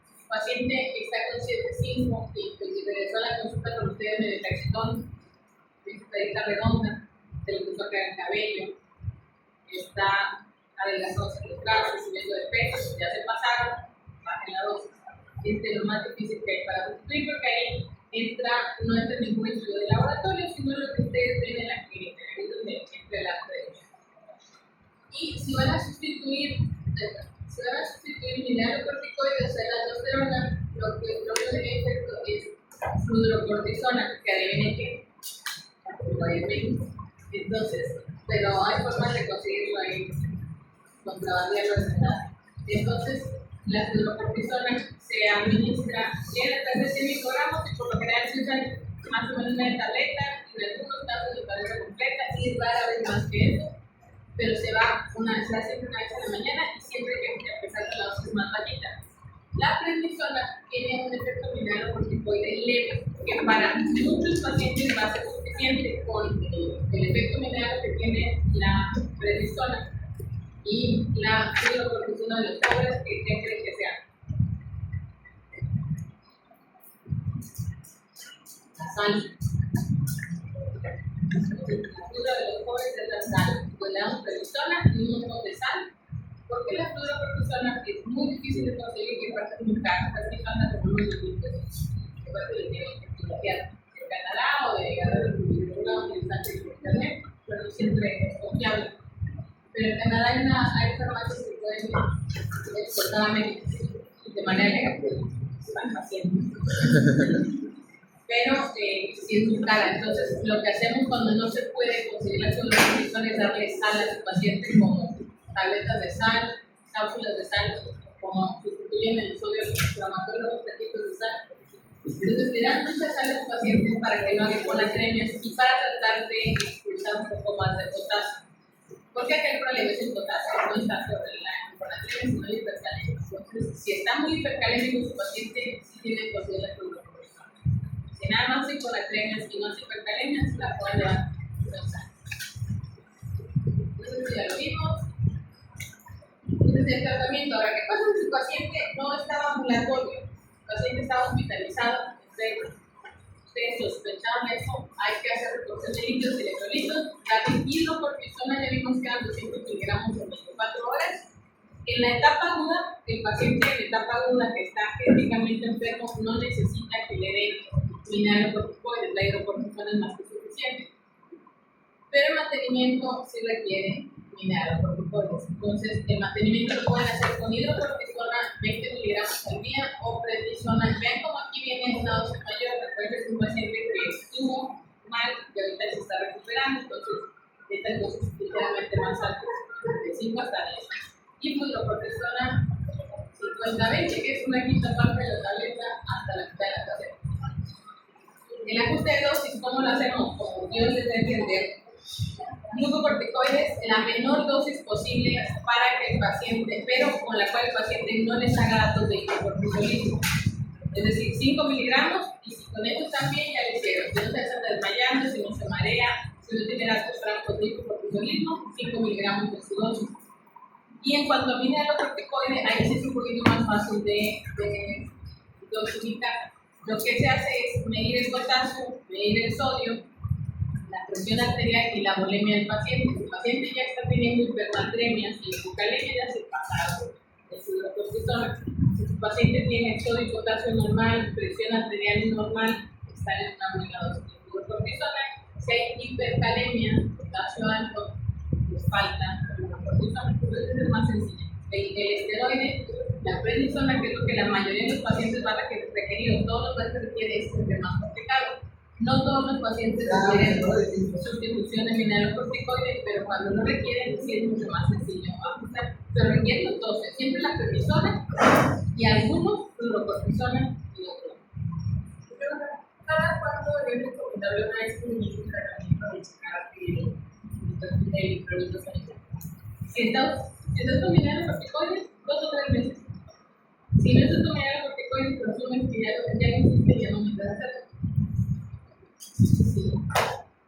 [SPEAKER 1] Si el paciente está con 7.5 y regresó a la consulta con ustedes de taxitón, de estadita redonda, se le puso a caer el cabello, está adelgazándose los brazos, subiendo de peso, ya se pasaron, bajen la dosis. Es de lo más difícil que hay para sustituir, porque ahí no entra ningún estudio de laboratorio, sino lo que ustedes ven en la clínica, ahí es donde entra la predicción. Y si van a sustituir mineralocorticoides, o sea, la aldosterona, lo que tiene efecto es fludrocortisona, que adivinen qué, no hay en México. Entonces, pero hay formas de conseguirlo ahí, contrabandearlo en nada. Entonces, la fludrocortisona se administra en de 100 microgramos y por lo general se usan más o menos una tableta, en algunos casos de tableta completa y rara vez más que eso, pero se hace siempre una vez a la mañana y siempre hay que empezar con la dosis más bajita. La prednisona tiene un efecto mineralocorticoide leve que para muchos pacientes va a ser suficiente con el efecto mineral que tiene la prednisona y la hidrocortisona de los pobres, que ¿qué creen que sea? La sal. La fibra de los pobres es la sal. Pues le damos prednisona y un montón de sal. Porque la hidrocortisona es muy difícil de conseguir y aparte es muy cara. Casi falta como unos 2,000 pesos. Aparte le tienen que financiar de Canadá o de una utilizante de internet, pero no siempre es confiable. Pero en Canadá hay farmacias que pueden exportar a México de manera legal, van pacientes. Pero sí es muy cara. Entonces, lo que hacemos cuando no se puede conseguir la solución es darle sal a su paciente como tabletas de sal, cápsulas de sal, como sustituyen el sodio los inflamatorios, taquitos de sal. Entonces, le dan mucha sal a los pacientes para que no hagan hiponatremias y para tratar de expulsar un poco más de potasio. Porque acá el problema es el potasio, no está sobre la hiponatremia, sino la hipercalemia. Entonces, si está muy hipercalémico su paciente, sí tiene que conseguir la hidrocortisona. Si nada más hiponatremia y no es hipercalemia, se la pueden dar con sal. Entonces, ya lo vimos. el tratamiento. Ahora, ¿qué pasa si el paciente no estaba ambulatorio? El paciente estaba hospitalizado, ustedes sospechaban eso, hay que hacer reposición de líquidos y electrolitos. La hidrocortisona ya vimos que eran 200 miligramos en 24 horas. En la etapa aguda, el paciente en la etapa aguda que está críticamente enfermo no necesita que le den mineralocorticoides, la hidrocortisona es más que suficiente. Pero el mantenimiento sí requiere mineralocorticoides. Entonces, el mantenimiento lo pueden hacer con hidrocortisona 20 miligramos al día o prednisona. Vean cómo aquí viene una dosis mayor. Recuerden que es un paciente que estuvo mal y ahorita se está recuperando. Entonces, estas dosis ligeramente más altas, de 5 hasta 10. Y hidrocortisona 50-20, que es una quinta parte de la tableta hasta la mitad de la tableta. El ajuste de dosis, ¿cómo lo hacemos? Como Dios les da a entender. Glucocorticoides, la menor dosis posible para que el paciente, pero con la cual el paciente no les haga datos de hipocortisolismo. Es decir, 5 miligramos, y si con eso también ya lo hicieron. Si no se está desmayando, si no se marea, si no tiene datos francos de hipocortisolismo, 5 miligramos de su dosis. Y en cuanto a mineralocorticoides, ahí sí es un poquito más fácil de dosificar. Lo que se hace es medir el potasio, medir el sodio, la presión arterial y la volemia del paciente. Si el paciente ya está teniendo hipernatremia y hipocalemia, ya se pasaron de su hidrocortisona. Si su paciente tiene sodio y potasio normal, presión arterial normal, está en una buena dosis de hidrocortisona. Si hay hipercalemia, potasio alto, les falta hidrocortisona. Entonces es más sencillo. El esteroide, la prednisona, que es lo que la mayoría de los pacientes van a requerir, todos los pacientes requieren, es el más complicado. No todos los pacientes requieren sustitución de mineralocorticoides, pero cuando lo requieren, sí es mucho más sencillo ajustar. Pero requieren los dos, siempre la prednisona y algunos hidrocortisona y otros.
[SPEAKER 2] ¿Cada cuánto es recomendable una vez que inicie el tratamiento de checar el electrolito sanitario?
[SPEAKER 1] Si estás con mineralocorticoides, 2 o 3 meses. Si no estás con mineralocorticoides, presumes que ya no existe, ya no necesitas hacerlo.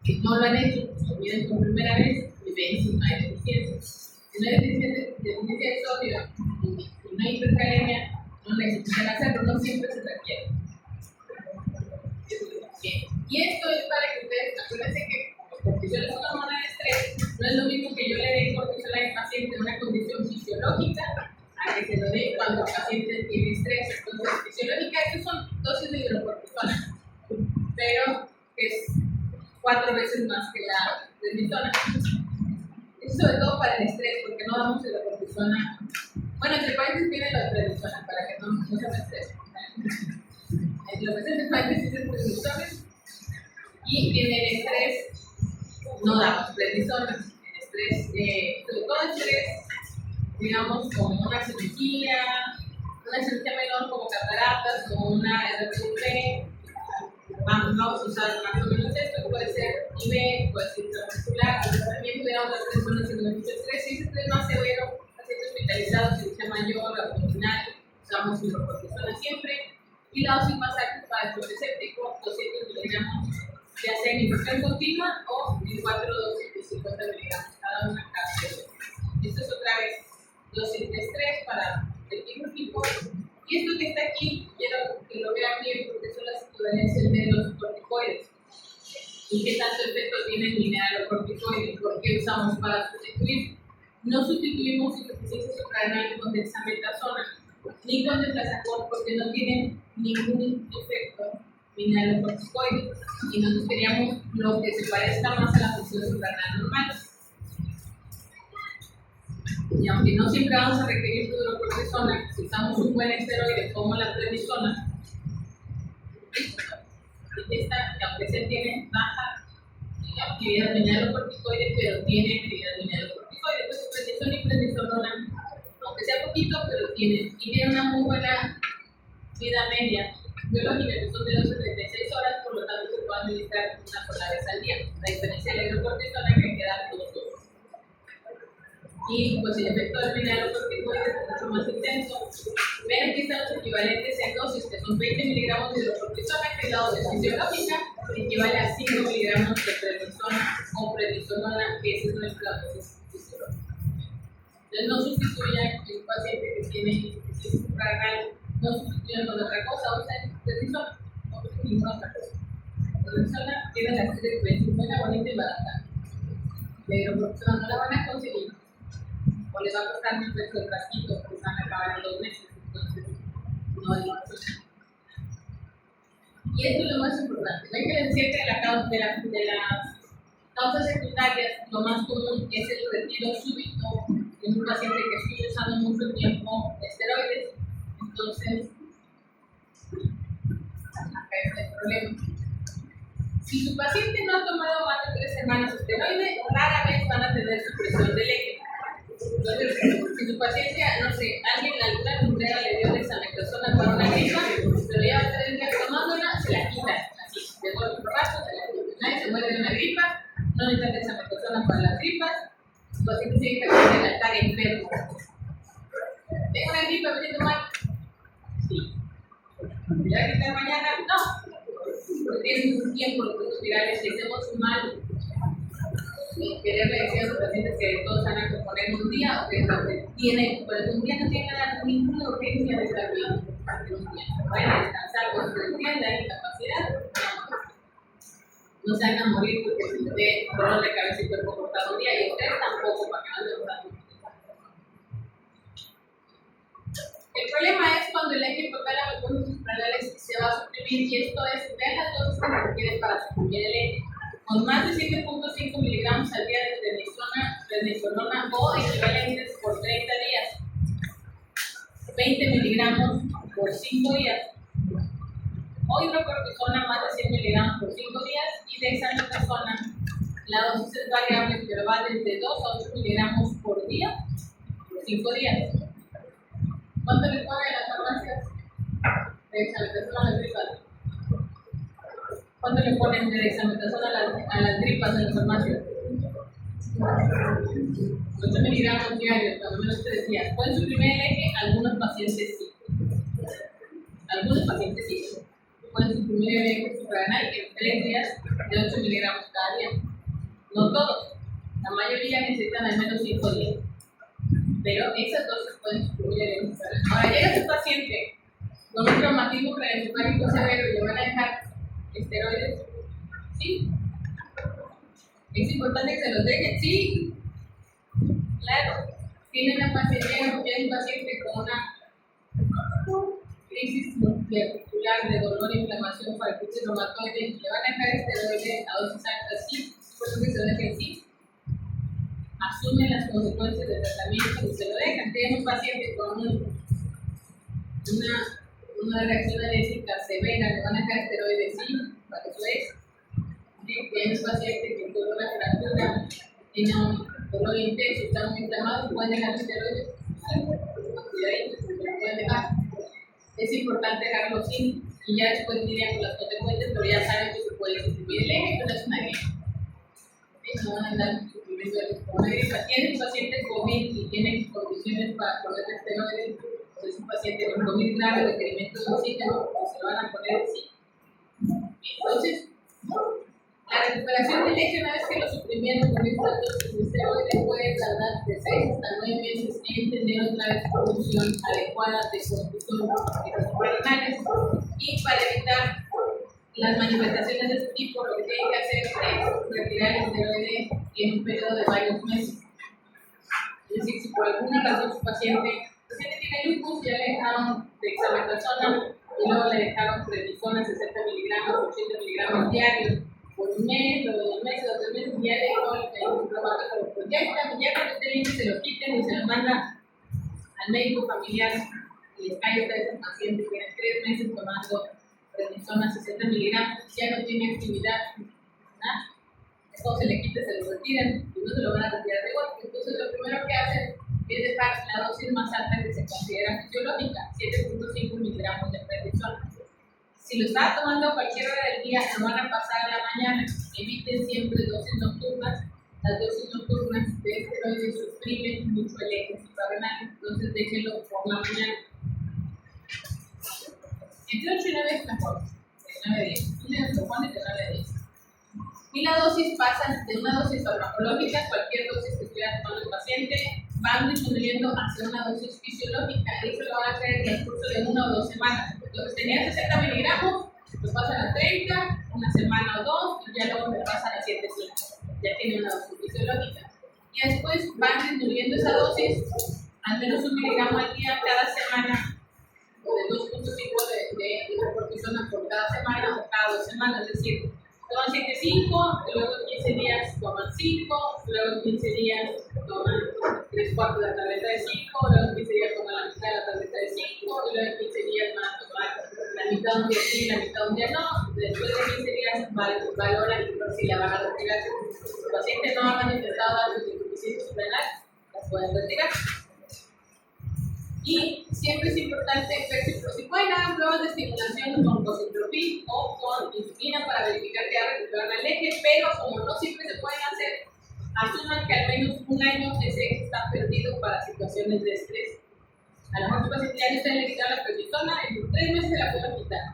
[SPEAKER 1] Si no lo han hecho, lo vienen por primera vez y ven si no hay deficiencia. Si no hay deficiencia de sodio y no hay hipercalemia, no necesitan hacerlo, no siempre se requiere. Bien. Y esto es para que ustedes acuérdense que el cortisol es una hormona de estrés, no es lo mismo que yo le dé cortisol al paciente en una condición fisiológica a que se lo dé cuando el paciente tiene estrés. Entonces, fisiológica, estos son dosis de hidrocortisona, pero es 4 veces más que la prednisona. Eso sobre todo para el estrés, porque no damos hidrocortisona. Bueno, entre países tiene la prednisona para que no se me estrese. Los pacientes países tienen prednisona y en el estrés no damos prednisona. En estrés, sobre todo estrés, digamos, como una cirugía menor como cataratas, como una RCP. Vamos a usar más o menos esto, puede ser IV, puede ser intramuscular, también pudiéramos dar personas sin mucho estrés. Si es estrés más severo, paciente hospitalizado, cirugía mayor, abdominal, usamos hidrocortisona siempre. Y la dosis más alta para el antiséptico, 200 miligramos, ya sea en infusión continua o en 4 dosis de 50 miligramos cada una cada vez. Esto es otra vez dosis de estrés para el mismo tipo. Y esto que está aquí, quiero que lo vean bien porque son las equivalencias de los corticoides. ¿Y qué tanto efecto tiene el mineralocorticoide? ¿Por qué usamos para sustituir? No sustituimos insuficiencia suprarrenal con dexametasona ni con desplazacor porque no tienen ningún efecto mineralocorticoide y nosotros queríamos lo que se parezca más a la función suprarrenal normal. Y aunque no siempre vamos a requerir hidrocortisona, si usamos un buen esteroide como la prednisona, aunque se tiene baja actividad mineralocorticoide, pero tiene actividad mineralocorticoide. Entonces, prednisona y prednisolona, aunque sea poquito, pero tiene una muy buena vida media biológica, que son de 12 a 36 horas, por lo tanto se puede administrar una sola vez al día. La diferencia de la hidrocortisona que hay que dar 2 dosis. Y pues el efecto del mineralocorticoide es mucho más intenso. Vean que están los equivalentes en dosis, que son 20 miligramos de hidrocortisona, que es la dosis fisiológica, que equivale a 5 miligramos de prednisona o prednisolona, que esa es nuestra dosis fisiológica. Entonces no sustituyan un paciente que tiene insuficiencia suprarrenal, no sustituyan con otra cosa, usen prednisona, no usen ninguna otra cosa. La prednisona tiene la acción de prevención buena, bonita y barata, pero no la van a conseguir, o les va a costar un precio de frasquito, porque van a acabar en 2 meses, entonces no hay opción. Y esto es lo más importante. Ven que les decía que de las causas secundarias, lo más común es el retiro súbito en un paciente que estuvo usando mucho tiempo esteroides. Entonces, acá está el problema. Si su paciente no ha tomado más de 3 semanas esteroides, rara vez van a tener supresión del eje. Entonces, si su paciente, no sé, alguien en alguna nuclear le dio dexametasona para una gripa, pero lleva 3 días tomándola, se la quita, así, de golpe rato, se la quita. Nadie se muere de una gripa, no necesita dexametasona para las gripas, su paciente sigue tratando de estar enfermo. ¿Tengo una gripa, me siento mal? Sí. ¿Me voy a quitar mañana? No. Porque tiene un tiempo los productos virales, le hacemos un mal. Quererle decir a los pacientes que todos van a componer un día o que tiene, pues un día no tiene ninguna urgencia de estar bien. Vayan a descansar con su entienda y capacidad. No se hagan morir porque si les dé dolor de cabeza y cuerpo cortado un día y ustedes tampoco para que no se lo. El problema es cuando el eje propela los puntos suprarrenales se va a suprimir, y esto es, vean las dosis que se requieren para suprimir el eje. Con más de 7.5 miligramos al día de prednisona o equivalentes por 30 días, 20 miligramos por 5 días, o hidrocortisona más de 100 miligramos por 5 días, y dexametasona, la dosis es variable, pero va desde 2 a 8 miligramos por día por 5 días. ¿Cuánto le ponen a las farmacias de dexametasona a las gripas? ¿Cuánto le ponen de dexametasona a las gripas en las farmacias? 8 miligramos diarios, cuando menos 3 días. ¿Pueden suprimir el eje? Algunos pacientes sí. Algunos pacientes sí. Pueden suprimir el eje suprarrenal en 3 días de 8 miligramos cada día. No todos. La mayoría necesitan al menos 5 días. Pero esas dosis pueden suprimir el eje suprarrenal. Ahora llega su paciente con un traumatismo craneoencefálico severo y le van a dejar esteroides. ¿Sí? ¿Es importante que se los dejen? Sí. Claro. Tiene un paciente con una crisis articular de dolor e inflamación para el cutis reumatoide y le van a dejar esteroides a dosis altas. Sí. Por eso que se lo dejen, sí. Asumen las consecuencias del tratamiento y se lo dejan. Tienen un paciente con una reacción alérgica severa, le van a dejar esteroides, sí, para eso es. Tiene un paciente que tuvo una fractura, tiene un dolor intenso, está muy inflamado, pueden dejar esteroides, cuidadito, se lo pueden dejar. Es importante dejarlo sin, y ya después dirían con las consecuencias, pero ya saben que se puede suprimir el eje, pero es una gripa. No van a andar suprimiendo el eje con una gripa. Tiene un paciente COVID y tiene condiciones para poner esteroides. Es un paciente con COVID grave, requerimiento de oxígeno, se lo van a poner así. Entonces, la recuperación del eje, una vez que lo suprimieron con estas dosis de esteroides, puede tardar de 6 hasta 9 meses en tener otra vez producción adecuada de cortisol suprarrenales. Y para evitar las manifestaciones de este tipo, lo que tienen que hacer es retirar el esteroide en un periodo de varios meses. Es decir, si por alguna razón su paciente tiene lupus, ya le dejaron dexametasona y luego le dejaron prednisona 60 miligramos, 80 miligramos diarios por un mes, o 2 meses, o 3 meses, ya le dejó el inflamatorio. Pues ya cuando esté bien, se lo quiten y se lo manda al médico familiar y les cae a ese paciente que tiene 3 meses tomando prednisona 60 miligramos, ya no tiene actividad, nada. Esto se le quita, se lo retiran y no se lo van a retirar de golpe. Entonces, lo primero que hacen es dejar la dosis más alta que se considera fisiológica, 7.5 miligramos de prednisona. Si lo estaba tomando a cualquier hora del día, lo van a pasar a la mañana. Eviten siempre dosis nocturnas. Las dosis nocturnas de esteroides suprimen mucho el eje suprarrenal, entonces déjenlo por la mañana. Entre 8 y 9 es mejor, de 9 a 10. Y lo ponen de 9 a 10. Y la dosis pasa de una dosis farmacológica, cualquier dosis que estuviera tomando el paciente, van disminuyendo hacia una dosis fisiológica. Eso lo van a hacer en el curso de 1 o 2 semanas. Entonces, tenía 60 miligramos, lo pasan a 30, una semana o 2, y ya luego me pasan a 7,5. Ya tiene una dosis fisiológica. Y después van disminuyendo esa dosis, al menos 1 miligramo al día cada semana, o de 2,5 de cortisona por cada semana o cada 2 semanas. Es decir, toman 7,5, luego 15 días toman 5, luego 15 días toman 3/4 de la tableta de 5, luego 15 días toman la mitad de la tableta de 5, y luego 15 días van a tomar la mitad un día sí y la mitad un día no. Después de 15 días valoran si la van a retirar. Si el paciente no ha manifestado algo de insuficiencia renal, las pueden retirar. Y siempre es importante ver si pueden hacer pruebas de estimulación con cosintropin o con insulina para verificar que ya recuperaron el eje, pero como no siempre se pueden hacer, asuman que al menos 1 año ese eje está perdido para situaciones de estrés. A lo mejor tu paciente ya no está quitado la prednisona, en 3 meses se la pueden quitar.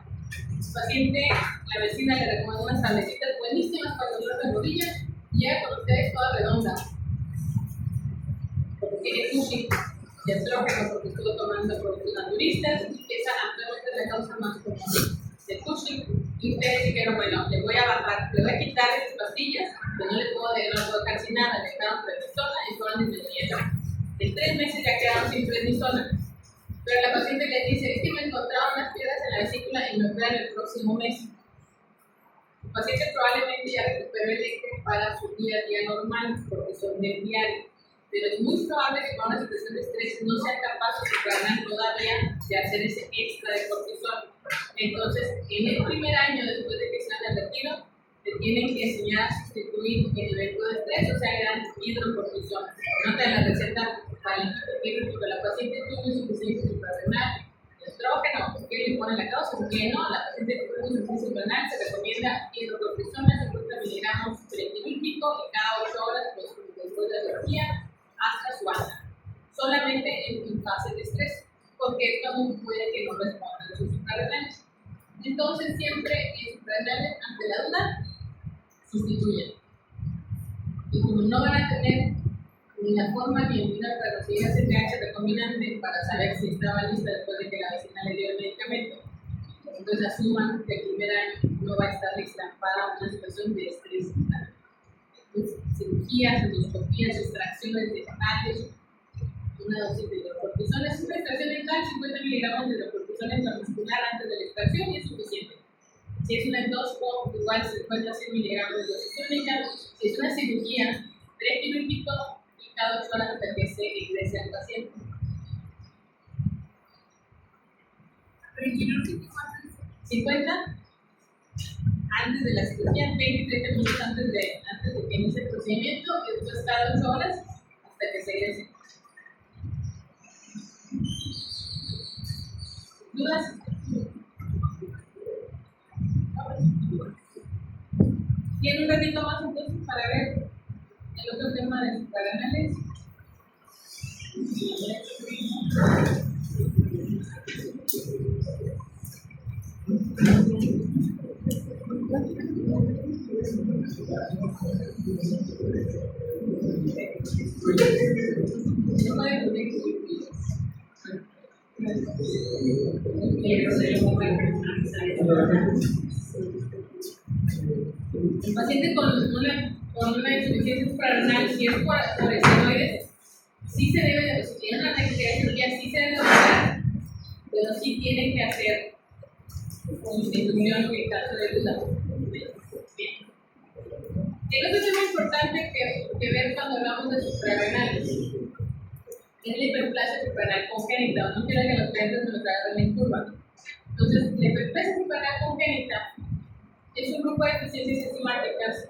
[SPEAKER 1] Su paciente, la vecina le recomendó unas tabletitas buenísimas para dolor de rodillas y llega con ustedes toda redonda, porque tiene Cushing de estrógeno, porque estuvo tomando productos naturistas, y esa actualmente es la causa más común de Cushing. Y ustedes dijeron, bueno, le voy a bajar, le voy a quitar esas pastillas, pero no le puedo dar casi nada, le dejaron prednisona y fueron disminuyendo. En 3 meses ya quedaron sin prednisona. Pero la paciente le dice, es que me encontraron unas piedras en la vesícula y me operan el próximo mes. El paciente probablemente ya recuperó el eje para su día a día normal, porque son del diario. Pero es muy probable que con una situación de estrés no sea capaz su suprarrenal todavía de hacer ese extra de cortisol. Entonces, en el primer año después de que se han retiro, te tienen que enseñar a sustituir el evento de estrés, o sea, gran hidrocortisona. Nota en la receta para el equipo que la paciente tuvo insuficiencia suprarrenal, estrógeno, ¿qué le pone la causa? Porque no, la paciente tuvo insuficiencia suprarrenal, se recomienda hidrocortisona, 50 miligramos prequirúrgico y cada 8 horas después de la cirugía hasta su alta, solamente en fase de estrés, porque esto puede que no responda a sus suprarrenales. Entonces, siempre en suprarrenales, ante la duda, sustituyen. Y como no van a tener ni la forma ni el dinero para recibir ese pH recombinante para saber si estaba lista después de que la vecina le dio el medicamento, entonces asuman que el primer año no va a estar lista para una situación de estrés. Cirugías, endoscopías, extracciones dentales, una dosis de hidrocortisona. Es una extracción dental, 50 miligramos de hidrocortisona intramuscular antes de la extracción y es suficiente. Si es un endosco, igual 50-100 miligramos de dosis única. Si es una cirugía, prequirúrgico y cada 8 horas hasta que se ingrese al paciente. ¿Prequirúrgico cuánto es? 50 antes de la cirugía, 20-30 minutos antes de que inicie el procedimiento, y después cada 8 horas hasta que se egrese. ¿Dudas? ¿Tiene un ratito más entonces para ver el otro tema de suprarrenales? El paciente con una insuficiencia suprarrenal, si es por esteroides, sí se debe, si tiene una necesidad de cirugía, sí se debe operar, pero sí tienen que hacer sustitución en caso de duda. Bien. El otro tema importante que ver cuando hablamos de suprarrenales es la hiperplasia suprarrenal congénita. No quiero que los clientes me lo traigan en curva. Entonces, la hiperplasia suprarrenal congénita es un grupo de deficiencias enzimáticas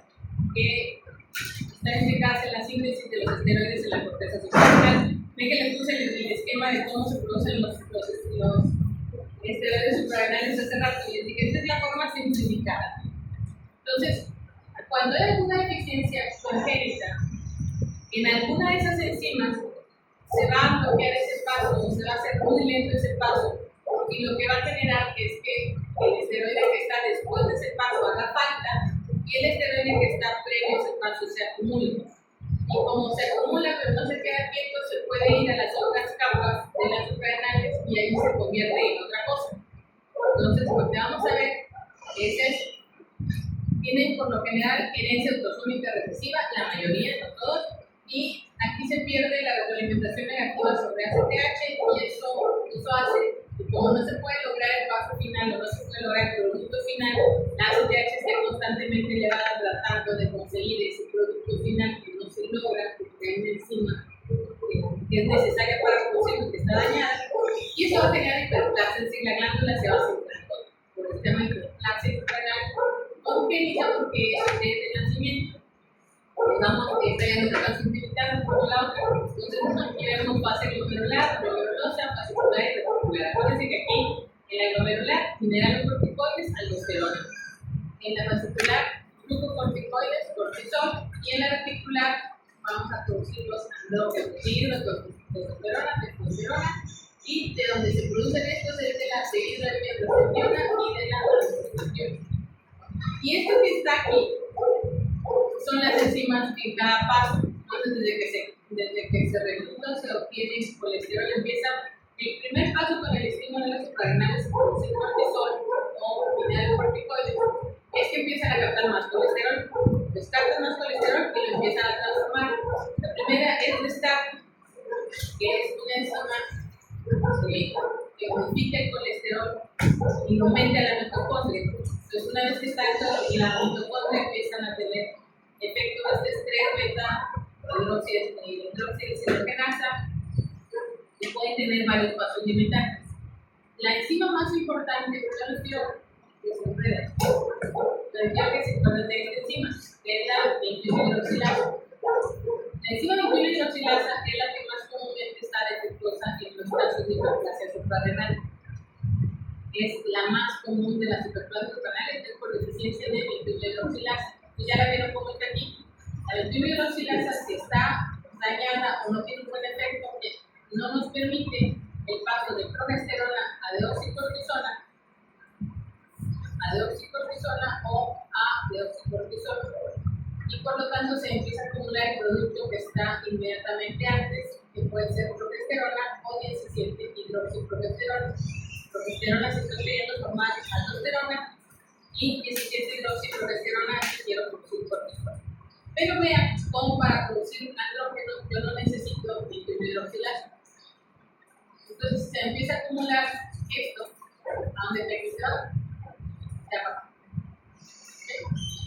[SPEAKER 1] que están implicadas en la síntesis de los esteroides en la corteza suprarrenal. Ven que les puse el esquema de cómo se producen los esteroides suprarrenales hace rato y les dije, esta es la forma simplificada. Entonces, cuando hay alguna deficiencia congénita en alguna de esas enzimas, se va a bloquear ese paso o se va a hacer muy lento ese paso, y lo que va a generar es que el esteroide que está después de ese paso haga falta y el esteroide que está previo a ese paso se acumule. y como se acumula pero no se queda quieto, se puede ir a las otras capas de las suprarrenales y ahí se convierte en otra cosa. Entonces, lo que vamos a ver es tienen por lo general herencia autosómica recesiva, la mayoría, no todos, y aquí se pierde la retroalimentación negativa sobre ACTH y eso hace que como no se puede lograr el paso final o no se puede lograr el producto final, la ACTH esté constantemente elevada tratando de conseguir ese producto final que no se logra porque hay una enzima que es necesaria para producir lo que está dañada, y eso va a generar hiperplasia, es decir, la glándula se va a centrar por el tema de hiperplasia renal congénita porque es desde el nacimiento. Digamos que esta ya no se va a simplificar por la otra, entonces aquí vemos fase glomerular, glomerulosa, fascicular y reticular. Acuérdense que aquí en la glomerular generan los corticoides, aldosterona. En la fascicular, glucocorticoides, cortisol, y en la reticular vamos a producir los andrógenos, testosterona, testosterona, y de donde se producen estos es de la dehidroepiandrosterona y de la aldosterona. Y esto que está aquí son las enzimas en cada paso. Entonces, desde que se recluta o se obtiene colesterol, empieza el primer paso con el estímulo de los suprarrenales, es producir cortisol o mineralocorticoides, es que empiezan a captar más colesterol. Descartan más colesterol y lo empiezan a transformar. La primera es Restat, que es una enzima que modifica el colesterol y lo mete a la mitocondria. Entonces, una vez que está esto y la mitocondria empiezan a tener efecto de este estrés beta, hidroxidesilgenasa, que pueden tener varios pasos limitantes. La enzima más importante, yo les digo, que se enreda. Les digo que se acuerdan de esta enzima, que es la 21-hidroxilasa. La enzima 21-hidroxilasa es la que más comúnmente está defectuosa en los casos de hiperplasia suprarrenal. Es la más común de las hiperplasias suprarrenales, es por deficiencia de 21-hidroxilasa. Pues ya la vieron cómo está aquí. La 21-hidroxilasa, si está dañada o no tiene un buen efecto, no nos permite el paso de progesterona a deoxicortisona o a deoxicortisol. Y por lo tanto se empieza a acumular el producto que está inmediatamente antes, que puede ser progesterona o 17 hidroxiprogesterona. Progesterona se está queriendo formar aldosterona y 17 hidroxiprogesterona si quiero producir cortisol. Pero vean cómo para producir un andrógeno yo no necesito hidroxilasa. Entonces se empieza a acumular esto, a donde te quedó, ya pasó.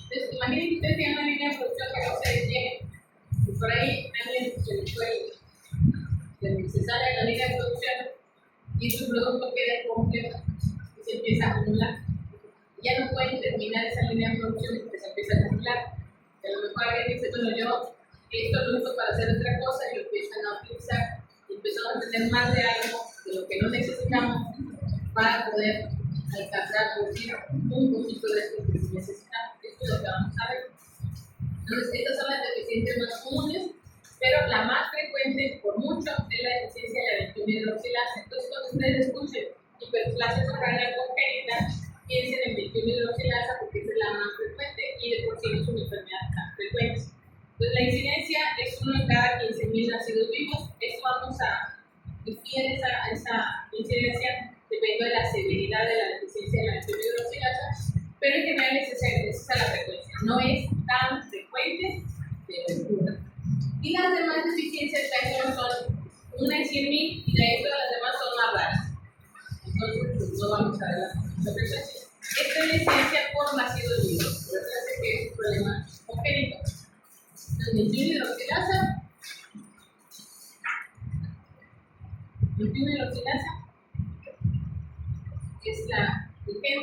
[SPEAKER 1] Entonces imaginen que ustedes tienen una línea de producción que no se detiene, y por ahí alguien se le fue, se sale de la línea de producción y su producto queda completo y se empieza a acumular. Ya no pueden terminar esa línea de producción porque se empieza a acumular. A lo mejor alguien dice, bueno, yo esto lo uso para hacer otra cosa y lo empiezan a utilizar y empezamos a tener más de algo de lo que no necesitamos para poder alcanzar a producir un poquito de esto que sí necesitamos. Esto es lo que vamos a ver. Entonces, estas son las deficiencias más comunes, pero la más frecuente por mucho es la deficiencia de la 21-hidroxilasa. Entonces, cuando ustedes escuchen hiperplasia suprarrenal congénita, piensen en 21-hidroxilasa porque esa es la más frecuente y de por sí no es una enfermedad tan frecuente. Entonces, la incidencia es 1 en cada 15.000 nacidos vivos. Esto vamos a definir esa incidencia dependiendo de la severidad de la deficiencia de la 21-hidroxilasa, pero en general es esa la frecuencia. No es tan frecuente, pero ocurre. Y las demás deficiencias que son 1 en 100.000 y de ahí todas las demás son más raras. Entonces, pues, no vamos a ver la frecuencia. Esta es la incidencia por nacidos vivos. Recuerden que es un problema congénito. Entonces, 21-hidroxilasa. 21-hidroxilasa es la gen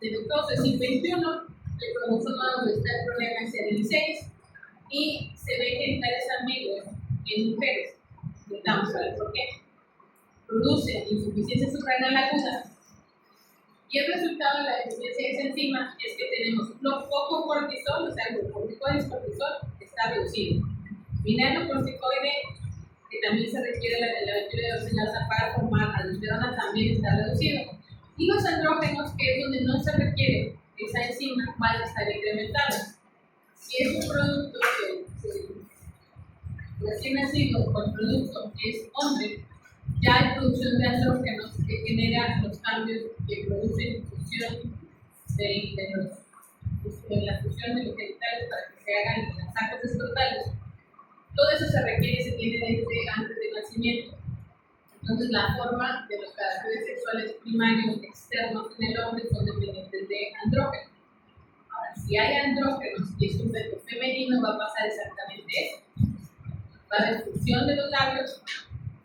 [SPEAKER 1] defectuoso, es el 21, el cromosoma donde está el problema es el 16 y se ve genitales ambiguos en mujeres. Vamos a ver por qué. Produce insuficiencia suprarrenal aguda y el resultado de la deficiencia de esa enzima es que tenemos poco cortisol, o sea, el corticoide cortisol está reducido. Mineralocorticoide, que también se requiere la 21-hidroxilasa para formar aldosterona, también está reducido. Y los andrógenos, que es donde no se requiere esa enzima, van a estar incrementados. Si es un producto recién nacido o el producto es hombre, ya hay producción de andrógenos que genera los cambios que producen fusión la fusión de los genitales para que se hagan los sacos escrotales. Todo eso se requiere, se tiene desde antes del nacimiento. Entonces, la forma de los caracteres sexuales primarios externos en el hombre son dependientes de andrógenos. Ahora, si hay andrógenos y es un feto femenino, va a pasar exactamente eso. Va a haber fusión de los labios,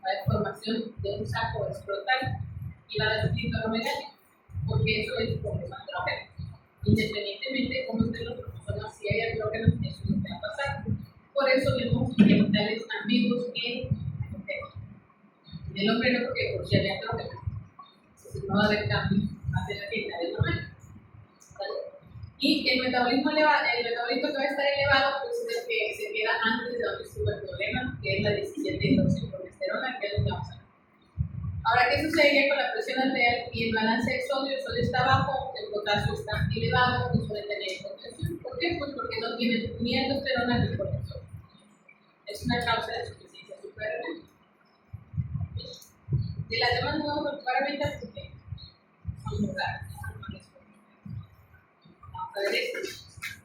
[SPEAKER 1] va a haber formación de un saco escrotal y va a haber síndrome megálico, porque eso es por los andrógenos. Independientemente de cómo estén los cromosomas, si hay andrógenos, eso no va a pasar. Por eso vemos genitales ambiguos en el hombre no, porque por si hay andrógenos. Entonces no va a haber cambio, va a ser la genital normal. Y el metabolismo que va a estar elevado, pues es el que se queda antes de donde estuvo el problema, que es la 17-hidroxiprogesterona, que es lo que vamos a ver. Ahora, ¿qué sucedería con la presión arterial y el balance de sodio? El sodio está bajo, el potasio está elevado, pues suele tener hipotensión. ¿Por qué? Pues porque no tienen ni aldosterona ni cortisol. Es una causa de insuficiencia suprarrenal. De las demás no vamos a ocupar ahorita porque son muy raras. Vamos a ver esto.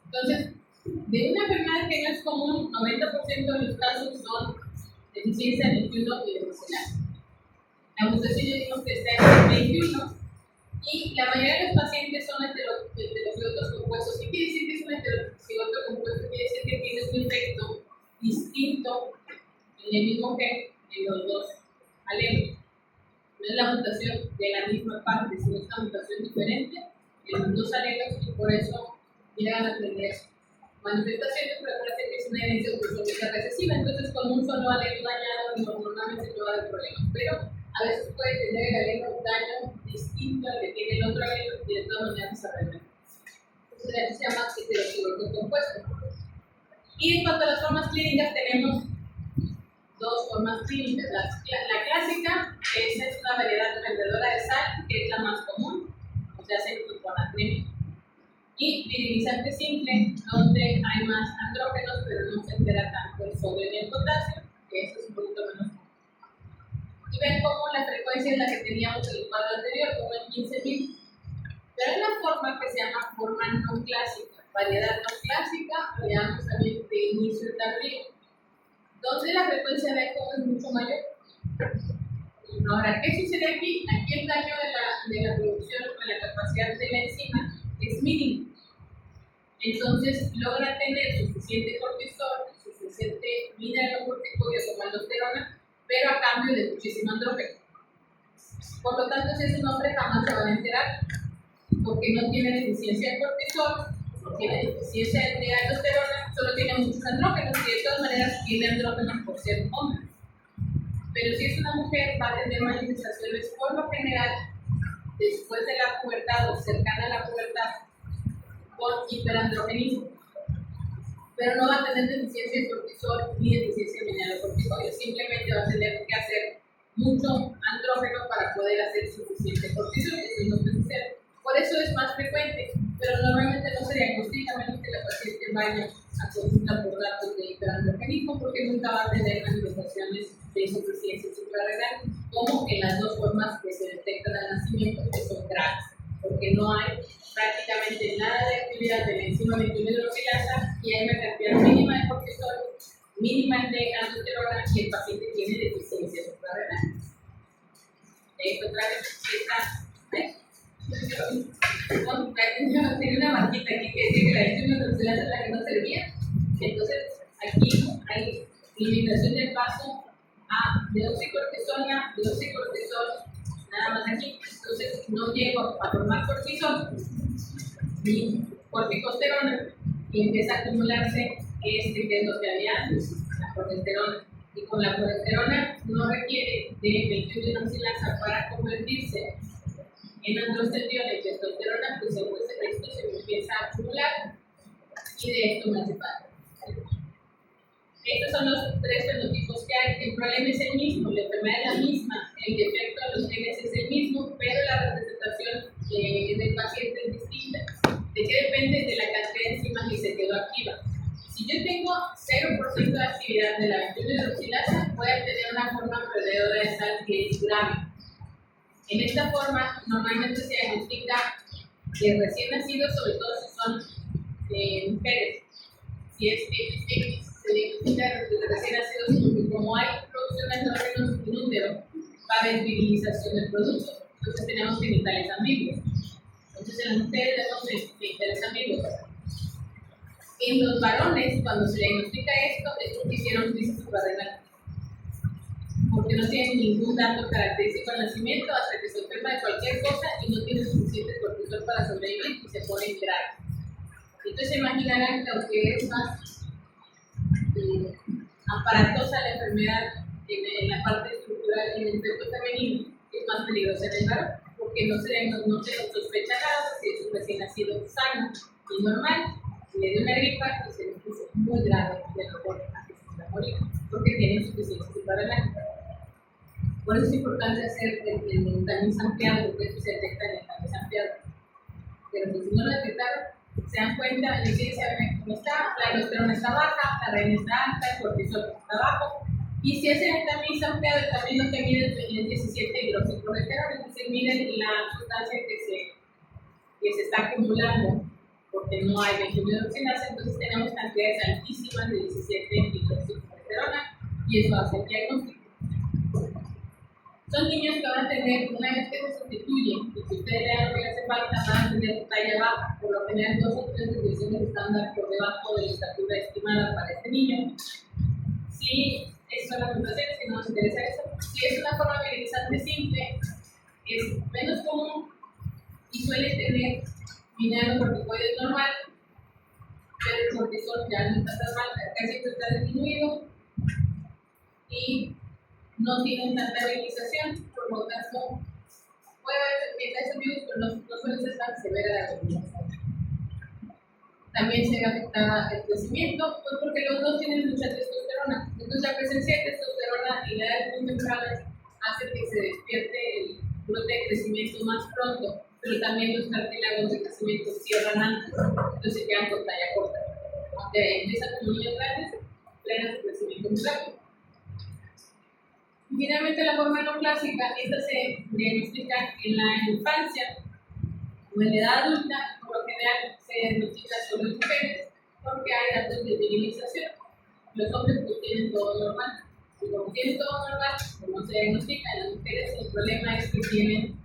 [SPEAKER 1] Entonces, de una enfermedad que no es común, 90% de los casos son deficiencia de 21 y de oxigenación. La mutación ya vimos que está en el 21 y la mayoría de los pacientes son heterocigotos compuestos. ¿Qué quiere decir que es un heterocigoto compuesto? Quiere decir que tiene un efecto distinto en el mismo gen en los dos alelos. No es la mutación de la misma parte, sino es una mutación diferente en los dos alelos y por eso llegan a tener manifestaciones, pero parece que es una herencia autosómica recesiva. Entonces, con un solo alelo dañado, normalmente no va a haber problemas, pero a veces puede tener el alelo un daño distinto al que tiene el otro alelo y de todas maneras se arregla. Entonces, aquí se llama heterocigoto compuesto. Y en cuanto a las formas clínicas, tenemos dos formas clínicas. La clásica, esa es una variedad vendedora de sal, que es la más común, o sea, se con anemia. Y virilizante simple, donde hay más andrógenos, pero no se altera tanto el sodio ni el potasio, que eso es un poquito menos común. Y ven cómo la frecuencia es la que teníamos en el cuadro anterior, como en 15.000. Pero hay una forma que se llama forma no clásica, variedad no clásica, o llamamos también de inicio tardío, donde la frecuencia de eco es mucho mayor. Ahora, ¿qué sucede aquí? Aquí el daño de la producción o la capacidad de la enzima es mínimo. Entonces logra tener suficiente cortisol, suficiente mineralocorticoide como aldosterona, pero a cambio de muchísimo andrógeno. Por lo tanto, si es un hombre, jamás se van a enterar, porque no tiene deficiencia de cortisol, no tiene deficiencia de aldosterona, solo tiene muchos andrógenos y de todas maneras tiene andrógenos por ser hombre. Pero si es una mujer, va a tener manifestaciones por lo general después de la pubertad o cercana a la pubertad con hiperandrogenismo, pero no va a tener deficiencia de cortisol ni deficiencia de mineralocorticoide, simplemente va a tener que hacer mucho andrógeno para poder hacer suficiente cortisol, eso es lo que sucede. Por eso es más frecuente, pero normalmente no se diagnostica a menos que la paciente vaya a consulta por datos de hiperandrogenismo, porque nunca va a tener manifestaciones de insuficiencia suprarrenal, como en las dos formas que se detectan al nacimiento, que son graves, porque no hay prácticamente nada de actividad de la enzima 21 hidroxilasa y hay una cantidad mínima de cortisol, mínima de aldosterona y el paciente tiene deficiencia suprarrenal. Otra vez, ¿ves? Tenía una marquita aquí que dice que la enzima hidroxilasa es la que no servía. Entonces, aquí hay limitación del paso a deoxicortisol, nada más aquí. Entonces, no llego a formar cortisol ni corticosterona y empieza a acumularse que es lo que había antes, la progesterona. Y con la progesterona no requiere de 21 hidroxilasa para convertirse en androstendiona y testosterona, pues esto se empieza a acumular y de esto me hace falta. Estos son los tres fenotipos que hay. El problema es el mismo, la enfermedad es la misma, el defecto de los genes es el mismo, pero la representación del paciente es distinta. ¿De qué depende? De la cantidad de enzimas que se quedó activa. Si yo tengo 0% de actividad de la 21 está que es grave. En esta forma, normalmente se diagnostica de recién nacidos, sobre todo si son mujeres. Si es XX, se diagnostica de recién nacidos porque como hay producción de andrógenos en útero, va a haber virilización del producto. Entonces tenemos genitales ambiguos. Entonces en las mujeres tenemos genitales ambiguos. En los varones, cuando se diagnostica esto, es porque hicieron crisis suprarrenal. Porque no tienen ningún dato característico al nacimiento hasta que se enferma de cualquier cosa y no tiene suficiente cortisol para sobrevivir y se pone grave. Entonces se imaginarán que aunque es más aparatosa la enfermedad en la parte estructural y en el sexo femenino, es más peligrosa en el varón, porque no se sospecha nada si es un recién nacido sano y normal. Si le dio una gripa y se le puso muy grave de la forma que se va a morir, porque tiene insuficiencia suprarrenal. Por eso es importante hacer el tamiz ampliado, porque eso se detecta en el tamiz ampliado. Pero si no lo detectaron, se dan cuenta, la evidencia ven cómo está, la aldosterona está baja, la renina está alta, el cortisol está bajo. Y si hacen el tamiz ampliado, también lo que miden es el 17 hidroxiprogesterona, es decir, miden la sustancia que se está acumulando, porque no hay 21 hidroxinasa, entonces tenemos cantidades altísimas de 17 hidroxiprogesterona y eso hace el diagnóstico. Son niños que van a tener, una vez que se sustituyen, y si ustedes lean lo que hace falta, van a tener talla baja, por lo general 2 o 3 desviaciones estándar por debajo de la estatura estimada para este niño. Si esas son las mutaciones, que no nos interesa eso. Si es una forma virilizante simple, es menos común y suele tener mineralocorticoides normal, pero el cortisol ya no está tan mal, casi está disminuido y no tienen tanta virilización, por lo tanto, puede haber efectos amigos, pero no suele ser tan severa la virilización. También se ve afectada el crecimiento, pues porque los dos tienen mucha testosterona. Entonces, la presencia de testosterona y la edad muy temprana hace que se despierte el brote de crecimiento más pronto, pero también los cartílagos de crecimiento cierran antes, entonces se quedan con talla corta. Aunque empiezan como niños grandes, frenan su crecimiento muy rápido. Finalmente, la forma no clásica, esta se diagnostica en la infancia o en la edad adulta, por lo general se diagnostica solo en mujeres porque hay datos de virilización. Los hombres pues tienen todo normal. Y como tienen todo normal, como se diagnostica en las mujeres, el problema es que tienen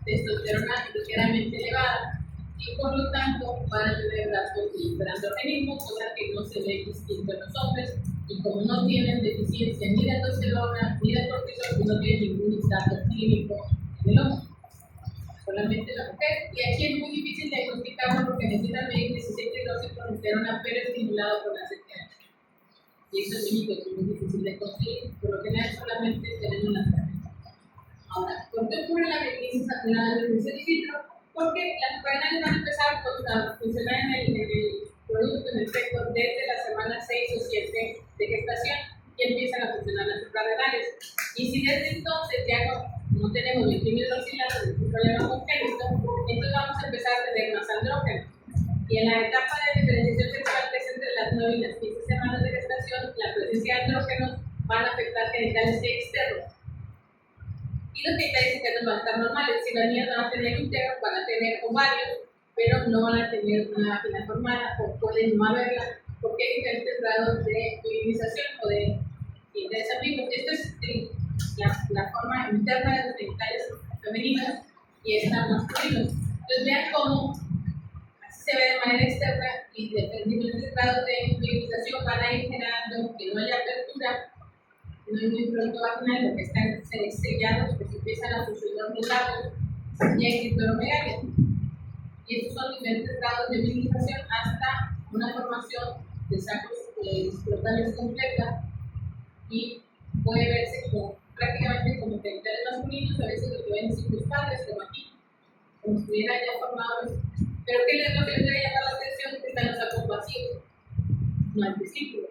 [SPEAKER 1] testosterona ligeramente elevada y por lo tanto van a tener datos de hiperandrogenismo, cosa que no se ve distinto en los hombres. Y como no tienen deficiencia ni de testosterona ni de cortisol, pues no tienen ningún dato clínico en el hombre, solamente la mujer. Y aquí es muy difícil diagnosticarlo porque necesitan medir 17 hidroxiprogesterona, pero estimulado por la CTH. Y eso es muy difícil de conseguir, por lo general solamente tenemos las herramientas. Ahora, ¿por qué ocurre la virilización in vitro? Porque las cadenas van a empezar a funcionar en el producto, en efecto, desde la semana 6 o 7 de gestación y empiezan a funcionar las suprarrenales. Y si desde entonces ya no tenemos 21 hidroxilados, es un problema congénito, entonces vamos a empezar a tener más andrógenos. Y en la etapa de diferenciación sexual, que es entre las 9 y las 15 semanas de gestación, la presencia de andrógenos van a afectar genitales externos. Y los genitales externos van a estar normales. Si las niñas van a tener útero, van a tener ovarios, pero no van a tener una vagina formada o pueden no haberla, porque hay diferentes grados de virilización o de genitales ambiguos. Esto es la forma interna de los genitales femeninos y esta masculinos. Entonces vean cómo así se ve de manera externa y de diferentes grados de virilización van a ir generando que no haya apertura, no hay muy pronto vaginal, lo que están sellados, que se empiezan a fusionar los labios y hay clitoromegalia. Y estos son diferentes grados de virilización hasta una formación de sacos escrotales completa y puede verse prácticamente como genitales masculinos, a veces lo que ven sin los padres, como aquí, como si estuviera ya formados. Pero ¿qué es lo que les debe llamar la atención? Que están los sacos vacíos, no hay testículo.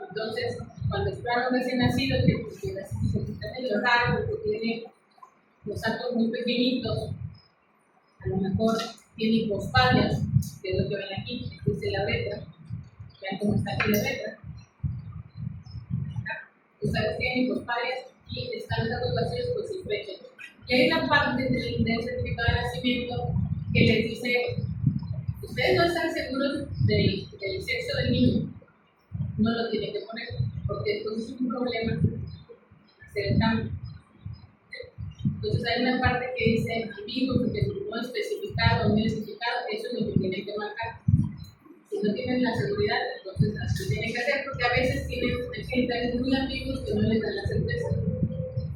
[SPEAKER 1] Entonces, cuando esperan un recién nacido, que está medio raro, porque tiene los sacos muy pequeñitos, a lo mejor tiene hipospadias, que es lo que ven aquí, esta es la uretra, vean cómo está aquí la uretra. Ustedes tienen hipospadias y están dando vacíos pues sin fecha. Y hay una parte del certificado de nacimiento que les dice, ustedes no están seguros del sexo del niño, no lo tienen que poner, porque entonces es un problema hacer el cambio. Entonces hay una parte que dice ambiguo, porque no especificado, no identificado, eso es lo que tienen que marcar. Si no tienen la seguridad, entonces así tienen que hacer, porque a veces tienen criterios muy ambiguos que no les dan la certeza.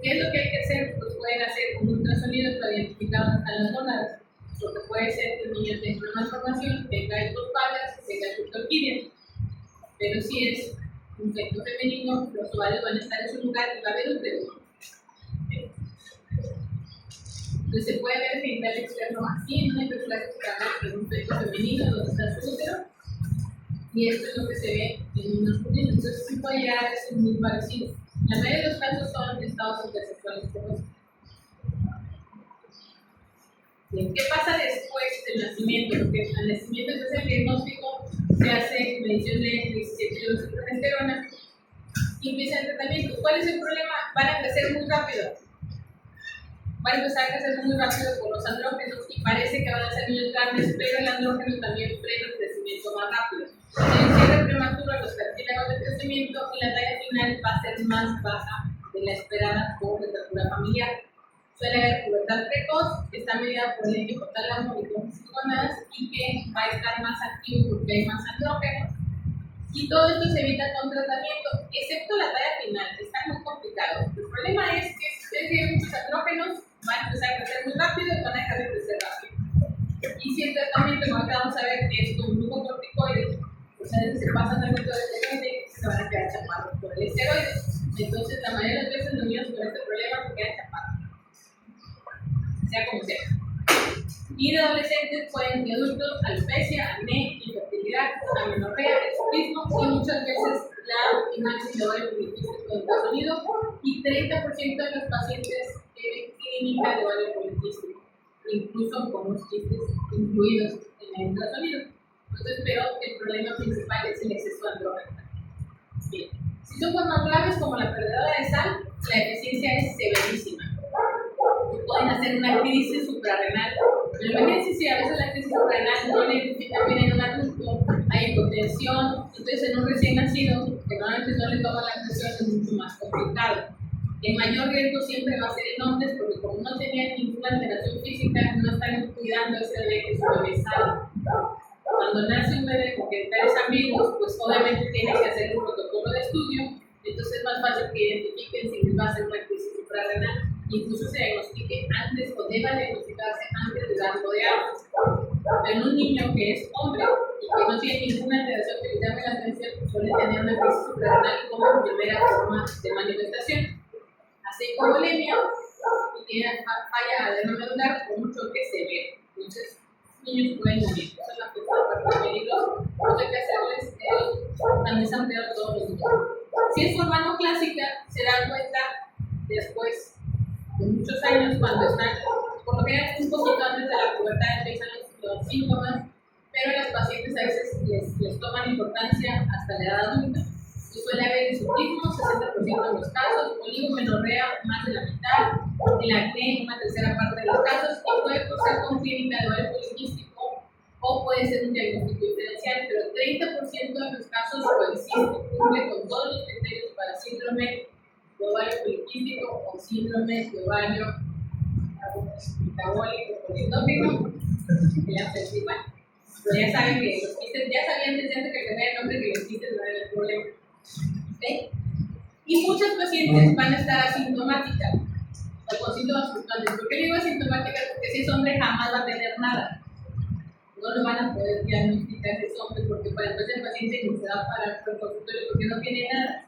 [SPEAKER 1] ¿Qué es lo que hay que hacer? Pues pueden hacer un ultrasonido para identificar dónde están las gónadas, porque puede ser que el niño tenga una malformación, tenga hipopalas, tenga orquídea, pero si es un sexo femenino, los ovarios van a estar en su lugar y va a haber un triángulo. Entonces se puede ver genital externo así en una hiperplasia que es un sexo femenino donde está su útero, y esto es lo que se ve en un masculino. Entonces sí puede llegar a ser muy parecido. La mayoría de los casos son estados intersexuales como este. Bien, ¿qué pasa después del nacimiento? Porque al nacimiento es el diagnóstico, se hace medición de 17 de progesterona y empieza el tratamiento. ¿Cuál es el problema? Van a crecer muy rápido. Van a empezar a crecer muy rápido por los andrógenos y parece que van a ser niños grandes, pero el andrógeno también frena el crecimiento más rápido. El cierre prematuro, los cartílagos de crecimiento y la talla final va a ser más baja de la esperada por la estatura familiar. Suele haber pubertad precoz, que está medida por el hipotálamo y con gónadas y que va a estar más activo porque hay más andrógenos. Y todo esto se evita con tratamiento, excepto la talla final, está muy complicado. El problema es que si ustedes tienen muchos andrógenos, van a empezar a crecer muy rápido y van a dejar de crecer rápido. Y si el tratamiento, como acá vamos a ver, es con glucocorticoides, pues a veces se pasan también todo el esteroide y se van a quedar chapados por el esteroide. Entonces, la mayoría de las veces los niños con este problema se quedan chapados, sea como sea. Y de adolescentes pueden ser adultos, alopecia, acné, infertilidad, amenorrea, exotismo y muchas veces la imagen de ovario poliquístico en Estados Unidos, y 30% de los pacientes tienen clínica de ovario poliquístico, incluso con los quistes incluidos en el ultrasonido. Entonces, pero el problema principal es el exceso de andrógeno. Bien. Si son formas graves como la perdedora de sal, la deficiencia es severísima. Pueden hacer una crisis suprarrenal. Pero imagínense si a veces la crisis suprarrenal no la identifican bien en un adulto, hay hipotensión, entonces en un recién nacido, que normalmente no le toma la presión, es mucho más complicado. El mayor riesgo siempre va a ser en hombres, porque como no tenían ninguna alteración física, no están cuidando ese bebé que es un bebé sano. Cuando nace un bebé con genitales ambiguos, pues obviamente tiene que hacer un protocolo de estudio, entonces es más fácil que identifiquen si les va a hacer una crisis suprarrenal. Incluso se diagnostique antes o deba diagnosticarse antes de darlo de alta. En un niño que es hombre y que no tiene ninguna alteración que le llame la atención, suele tener una crisis suprarrenal como primera forma de manifestación. Así como bulimia y tiene falla adenomedular con un choque severo. Entonces, niños pueden morir. Esa es la parte peligrosa. No hay que hacerles el anexanteo todos los días. Si es forma no clásica, se dan cuenta después de muchos años, cuando están, por lo general un poquito antes de la pubertad empiezan los síntomas, pero los pacientes a veces les toman importancia hasta la edad adulta. Y suele haber exotismo, 60% de los casos, oligomenorrea, más de la mitad, el acné, una tercera parte de los casos, y puede ser con clínica de ovario poliquístico o puede ser un diagnóstico diferencial, pero el 30% de los casos coexiste, cumple con todos los criterios para síndrome de ovario poliquístico o síndrome de ovario metabólico polidómico, pero ya saben que los quistes, ya sabían desde antes que le el nombre que los quistes no eran el problema. ¿Okay? Y muchos pacientes van a estar asintomáticas o con síntomas fluctuantes. ¿Por qué digo asintomáticas? Porque si es hombre jamás va a tener nada. No lo van a poder diagnosticar si es hombre, porque para el paciente ni se va para el consultorio porque no tiene nada.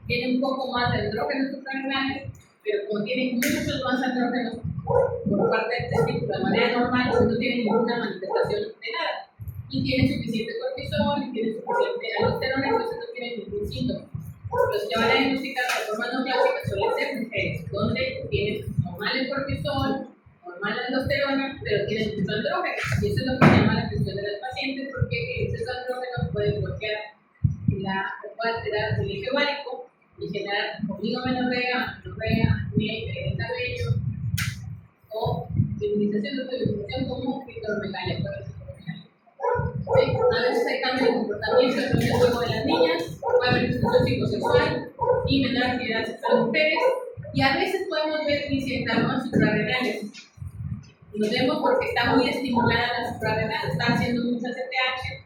[SPEAKER 1] Tiene un poco más de andrógenos suprarrenales, pero como tiene muchos más andrógenos por parte del testículo de manera normal, pues no tiene ninguna manifestación de nada. Y tiene suficiente cortisol, y tiene suficiente aldosterona, entonces no tiene ningún síntoma. Los que van a diagnosticar de forma no clásica suelen ser mujeres, donde tienen normal el cortisol, normal la aldosterona, pero tienen mucho andrógeno. Y eso es lo que llama la atención de los pacientes, porque esos andrógenos pueden bloquear puede alterar el eje ovárico, y y generar oligomenorea, acné del cabello o feminización de feminización como clítoris por ejemplo. A veces hay cambios de comportamiento en el juego de las niñas, puede haber disfunción psicosexual y menor actividad sexual en mujeres, y a veces podemos ver discientarnos suprarrenales. Lo vemos porque está muy estimulada la suprarrenal, está haciendo mucha CTH,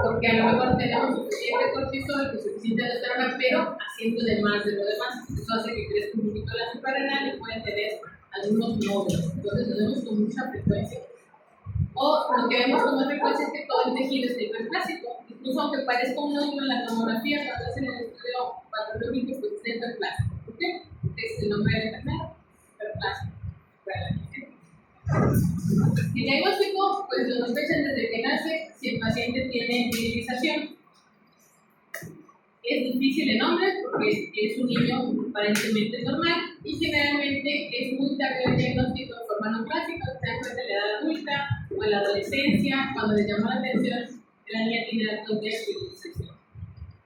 [SPEAKER 1] porque a lo mejor tenemos suficiente cortisol y suficiente aldosterona, pero haciendo de más de lo demás. Eso hace que crezca un poquito la suprarrenal y pueden tener algunos nódulos. Entonces lo vemos con mucha frecuencia. O lo que vemos con más frecuencia es que todo el tejido está hiperplástico. Incluso aunque parezca un nódulo en la tomografía, cuando hacen el estudio patológico, pues está hiperplástico. ¿Por qué? Porque es el nombre de la enfermedad, hiperplástico. El diagnóstico, pues lo sospechan desde que nace si el paciente tiene virilización. Es difícil el nombre porque es un niño aparentemente normal y generalmente es muy tarde el diagnóstico de forma no clásica, se da cuenta en la edad adulta o en la adolescencia, cuando les llama la atención que la niña tiene actos de virilización.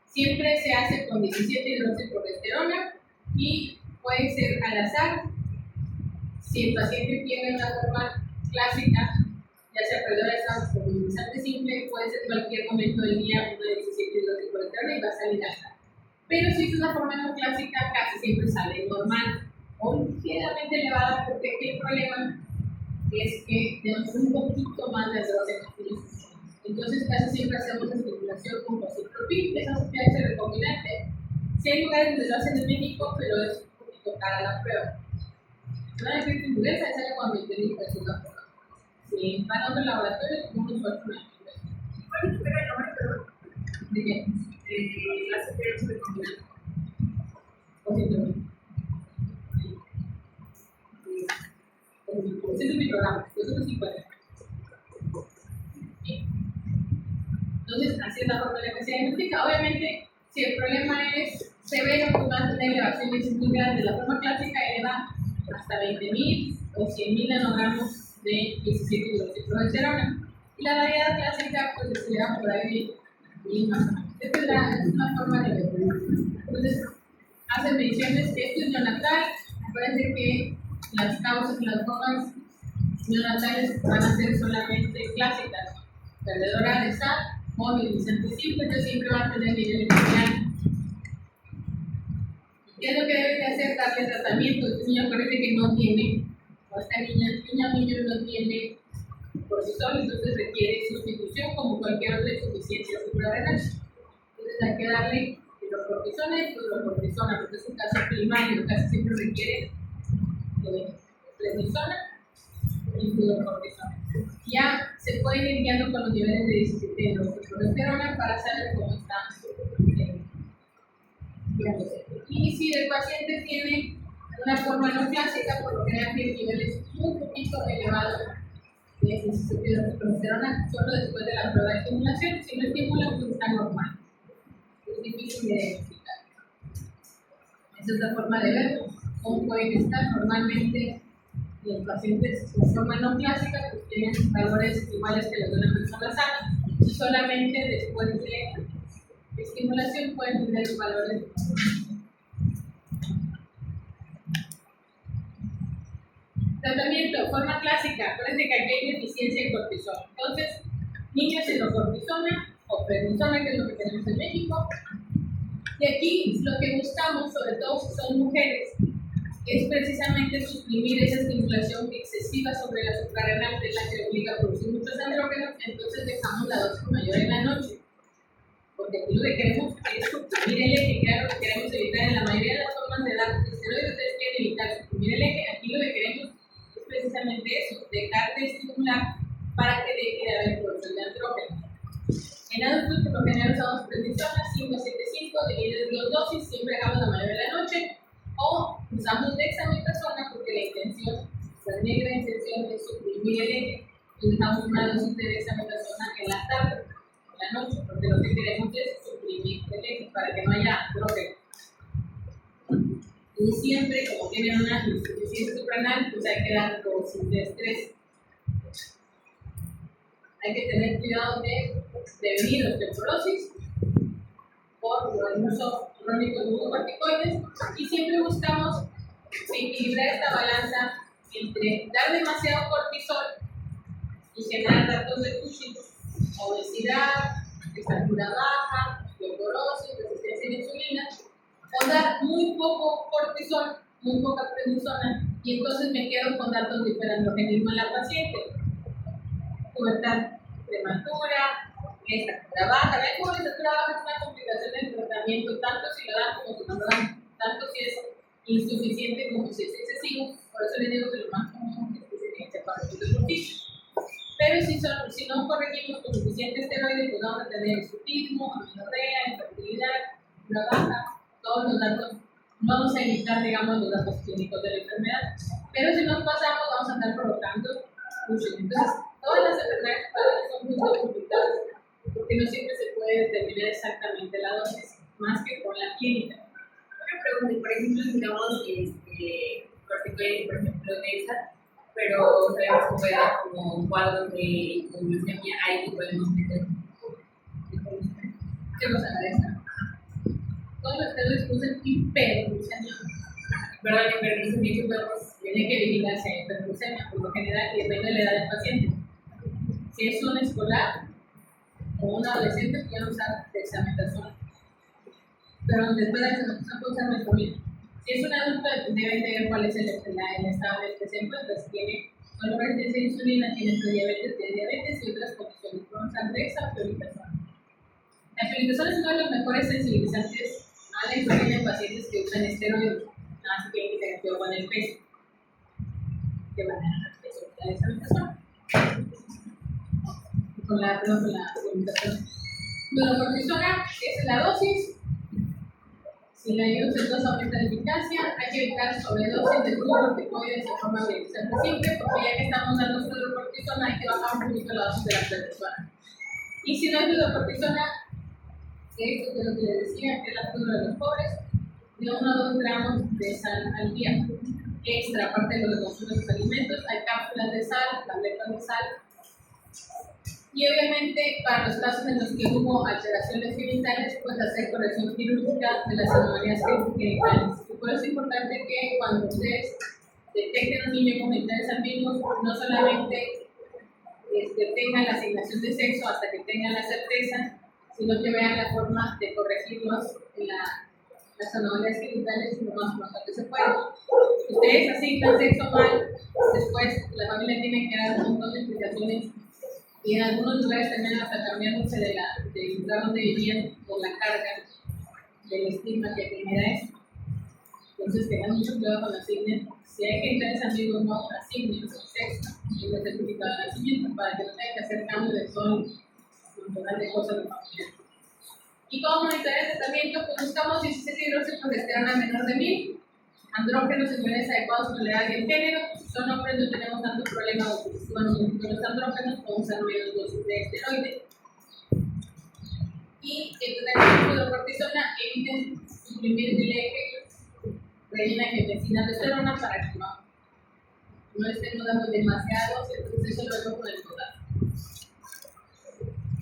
[SPEAKER 1] Siempre se hace con 17 hidroxiprogesterona y puede ser al azar. Si el paciente tiene una forma clásica, ya sea alrededor de esa fertilizante simple, puede ser cualquier momento del día una 17 hidroxiprogesterona y va a salir alta. Pero si es una forma no clásica, casi siempre sale normal o ligeramente elevada, porque aquí el problema es que tenemos un poquito más de andrógenos. Entonces casi siempre hacemos estimulación con cositropin, esa sustancia recombinante. Si hay lugares donde lo hacen en México, pero es un poquito cara la prueba. Una vez que te ingresa, sale cuando el técnico es una forma. Si van a otro laboratorio, como un usuario una ingresa.
[SPEAKER 2] ¿Cuál es el nombre, perdón?
[SPEAKER 1] ¿De qué?
[SPEAKER 2] La sustancia recombinante.
[SPEAKER 1] Cositropin. Ese es mi programa, nosotros sí podemos. Entonces, así es la forma en la que se diagnostica. Obviamente, si el problema es severo, pues van a tener elevaciones muy grandes. La forma clásica eleva hasta 20.000 o 100.000 nanogramos de 17 hidroxiprogesterona. Y la variedad clásica, pues se eleva por ahí y más o menos. Esta es una forma de ver. Entonces, hacen mediciones que esto es neonatal. Parece que las causas y las formas neonatales van a ser solamente clásicas. Perdedora de sal o viralizante simple, entonces siempre va a tener nivel inicial. ¿Qué es lo que debe de hacer? Darle tratamiento. Este niño parece que no tiene, o esta niño no tiene cortisol, entonces requiere sustitución como cualquier otra insuficiencia suprarrenal. Entonces hay que darle hidrocortisona y fluorocortisona, porque es un caso primario, casi siempre requiere prednisona y fluorocortisona. Ya se pueden ir guiando con los niveles de 17 de hidroxiprogesterona para saber cómo están. Y si el paciente tiene una forma no clásica, por lo general tiene niveles un poquito elevados de hidroxiprogesterona solo después de la prueba de estimulación. Si no estimula, pues está normal. Es difícil de identificar. Esa es la forma de ver cómo pueden estar. Normalmente los pacientes de forma no clásica pues tienen valores iguales que los de una persona sana y solamente después de estimulación pueden tener valores. Tratamiento, forma clásica, parece que aquí hay deficiencia de cortisol. Entonces, niños cortisona o prednisona, que es lo que tenemos en México. Y aquí lo que buscamos, sobre todo si son mujeres, es precisamente suprimir esa estimulación excesiva sobre la suprarrenal, que es la que obliga a producir muchos andrógenos, entonces dejamos la dosis mayor en la noche. Porque aquí lo que queremos es suprimir el eje, que es lo que queremos evitar en la mayoría de las formas de dar esteroides. Ustedes quieren evitar suprimir el eje, aquí lo que queremos es precisamente eso, dejar de estimular para que deje de haber producción de andrógenos. En adultos, por lo general, usamos prednisona 5-7-5, divididos dos dosis, siempre dejamos la mayoría de la noche, o usamos dexametasona porque la intención, la negra intención es suprimir el eje, y dejamos una dosis de dexametasona en la tarde, en la noche, porque lo que queremos es suprimir el eje para que no haya andrógenos. Y siempre, como tienen una insuficiencia suprarrenal, pues hay que dar dosis de estrés. Hay que tener cuidado de prevenir osteoporosis por el uso crónico de glucocorticoides y siempre buscamos equilibrar esta balanza entre dar demasiado cortisol y generar datos de Cushing, obesidad, estatura baja, osteoporosis, resistencia a la insulina, o dar muy poco cortisol, muy poca prednisona, y entonces me quedo con datos de hiperandrogenismo en la paciente. Pubertad prematura, estatura baja. ¿Ven cómo la estatura baja es una complicación del tratamiento, tanto si lo dan como si no lo dan, tanto si es insuficiente como si es excesivo? Por eso les digo que lo más común es que se tiene que separar los deportistas. Pero si no corregimos con suficiente esteroide, pues vamos a tener hirsutismo, amenorrea, infertilidad, estatura baja, todos los datos. No vamos a evitar, digamos, los datos clínicos de la enfermedad. Pero si nos pasamos, vamos a estar provocando Cushing. Entonces, todas las enfermedades son muy complicadas porque no siempre se puede determinar exactamente la dosis, más que con la clínica.
[SPEAKER 2] Una pregunta, por ejemplo, digamos, corticoides, por ejemplo, de esa, pero sabemos que puede dar como un cuadro de hipoglucemia, ahí que podemos meter.
[SPEAKER 1] ¿Qué cosa es esa? Todos los esteroides usan hiperglucemia.
[SPEAKER 2] ¿Verdad? Hiperglucemia que podemos.
[SPEAKER 1] Tiene que vigilarse a hiperglucemia, por lo general, y depende de la edad del paciente. Si es un escolar o un adolescente, pueden usar dexametasona. Pero después de dexametasona puede usar metformina. Si es un adulto, deben de ver cuál es el estado en el que se encuentra. Si tiene solo resistencia a insulina, tiene prediabetes, tiene diabetes y otras condiciones. Pueden usar dexa o pioglitazona. La pioglitazona es uno de los mejores sensibilizantes a la insulina en pacientes que usan esteroides. Nada más que tienen que tener cuidado con el peso. De manera peso de la dexametasona. Con la pioglitazona. Glucocortisona es la dosis. Si la hidroxitosa aumenta la eficacia, hay que evitar sobredosis de glucocorticoides de forma utilizante simple, porque ya que estamos dando glucocortisona, hay que bajar un poquito la dosis de la prednisona. Y si no hay glucocortisona, que esto es lo que les decía, que es la cura de los pobres, de 1 a 2 gramos de sal al día. Extra, aparte de lo que consumen los alimentos, hay cápsulas de sal, tabletas de sal. Y obviamente, para los casos en los que hubo alteraciones genitales, pues hacer corrección quirúrgica de las anomalías genitales. Y por eso es importante que cuando ustedes detecten a un niño con genitales ambiguos, no solamente tengan la asignación de sexo hasta que tengan la certeza, sino que vean la forma de corregirlos en las anomalías genitales lo más pronto que se pueda. Ustedes asignan sexo mal, después la familia tiene que dar un montón de explicaciones. Y en algunos lugares también hasta cambiándose del lugar donde vivían por la carga del estigma que genera eso. Entonces tengan mucho cuidado con asignen. Si hay genitales ambiguos, no asignen su sexo y el certificado de nacimiento para que no tengan que hacer cambios de todo un total de cosas de familia. Y como monitorear el tratamiento, pues buscamos 16 hidroxiprogesterona menor de 1000, andrógenos en niveles adecuados con la edad y el género. Si son hombres, no tenemos tanto problema con los andrógenos, podemos usar menos dosis de esteroides. Y el tratamiento de cortisona, eviten suprimir el eje rellena que medicina de esterona para que no estemos dando demasiados, entonces eso lo vemos con el potasio.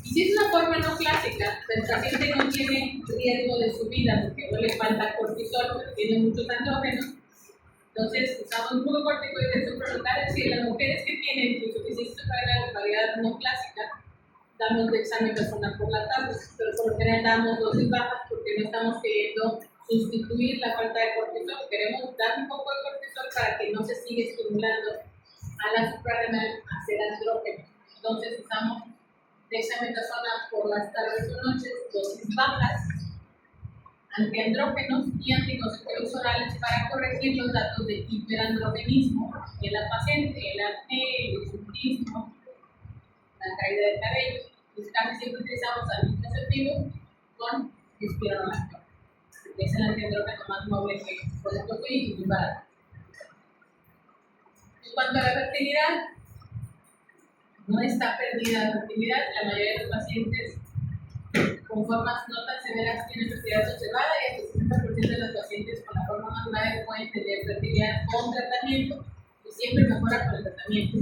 [SPEAKER 1] Y si es una forma no clásica, el paciente no tiene riesgo de su vida porque no le falta cortisol, pero tiene muchos andrógenos, entonces usamos glucocorticoides supralocales y en las mujeres que tienen insuficiencia cardiaca de variedad no clásica, damos dexametasona por la tarde, pero por lo general damos dosis bajas porque no estamos queriendo sustituir la falta de cortisol, queremos dar un poco de cortisol para que no se siga estimulando a la suprarrenal a hacer andrógenos. Entonces usamos dexametasona por las tardes o noches, dosis bajas, antiandrógenos y anticonceptivos orales para corregir los datos de hiperandrogenismo en la paciente, el acné, el hirsutismo, la caída del cabello. Pues casi siempre utilizamos anticonceptivos con espironolactona, que es el antiandrógeno más noble que puede conseguir y barato. En cuanto a la fertilidad, no está perdida la fertilidad. La mayoría de los pacientes con formas no tan severas tienen fertilidad observada y hasta el 60% de los pacientes con la forma más grave pueden tener fertilidad con tratamiento y siempre mejora con el tratamiento.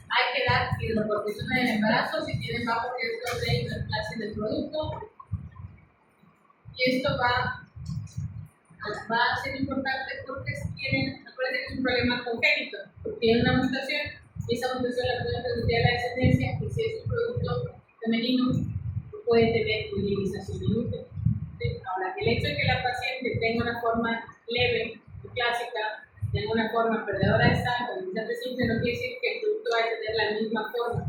[SPEAKER 1] Hay que dar hidrocortisona en el embarazo si tienen bajo riesgo de hiperplasia del producto Y esto va a ser importante porque si tienen, acuérdense que es un problema congénito, tienen una mutación y esa mutación la pueden transmitir a la descendencia y si es un producto femenino puede tener utilización inútil. Ahora, el hecho de que la paciente tenga una forma leve, clásica, tenga una forma perdedora de sangre, simple, no quiere decir que el producto va a tener la misma forma.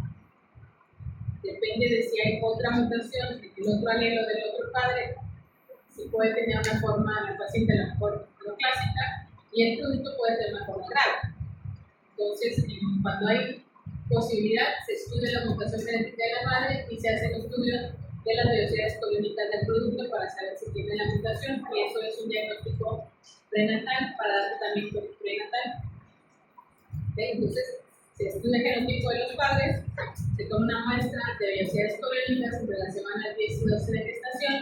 [SPEAKER 1] Depende de si hay otra mutación, de que el otro alelo del otro padre, si puede tener una forma, la paciente a lo mejor no clásica, y el producto puede tener una forma grave. Entonces, cuando hay posibilidad, se estudia la mutación genética de la madre y se hace el estudio de las velocidades colónicas del producto para saber si tiene la mutación, y eso es un diagnóstico prenatal para dar tratamiento prenatal. Entonces, se estudia el genotipo de los padres, se toma una muestra de velocidades colónicas entre las semanas 10 y 12 de gestación,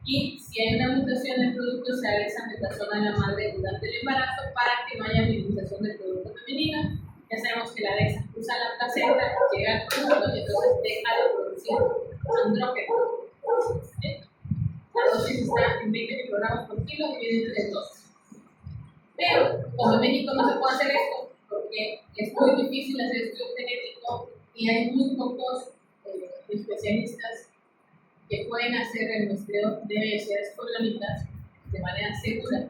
[SPEAKER 1] y si hay una mutación del producto, se hace esa metazona en la madre durante el embarazo para que no haya minimización del producto femenino. Ya sabemos que la DEXA usa la placenta, llega al producto y entonces deja de producir andrógeno. La dosis está en 20 microgramos por kilo, divide entre 2. Pero, como en México no se puede hacer esto, porque es muy difícil hacer estudio genético y hay muy pocos especialistas que pueden hacer el muestreo de velocidades colónicas de manera segura,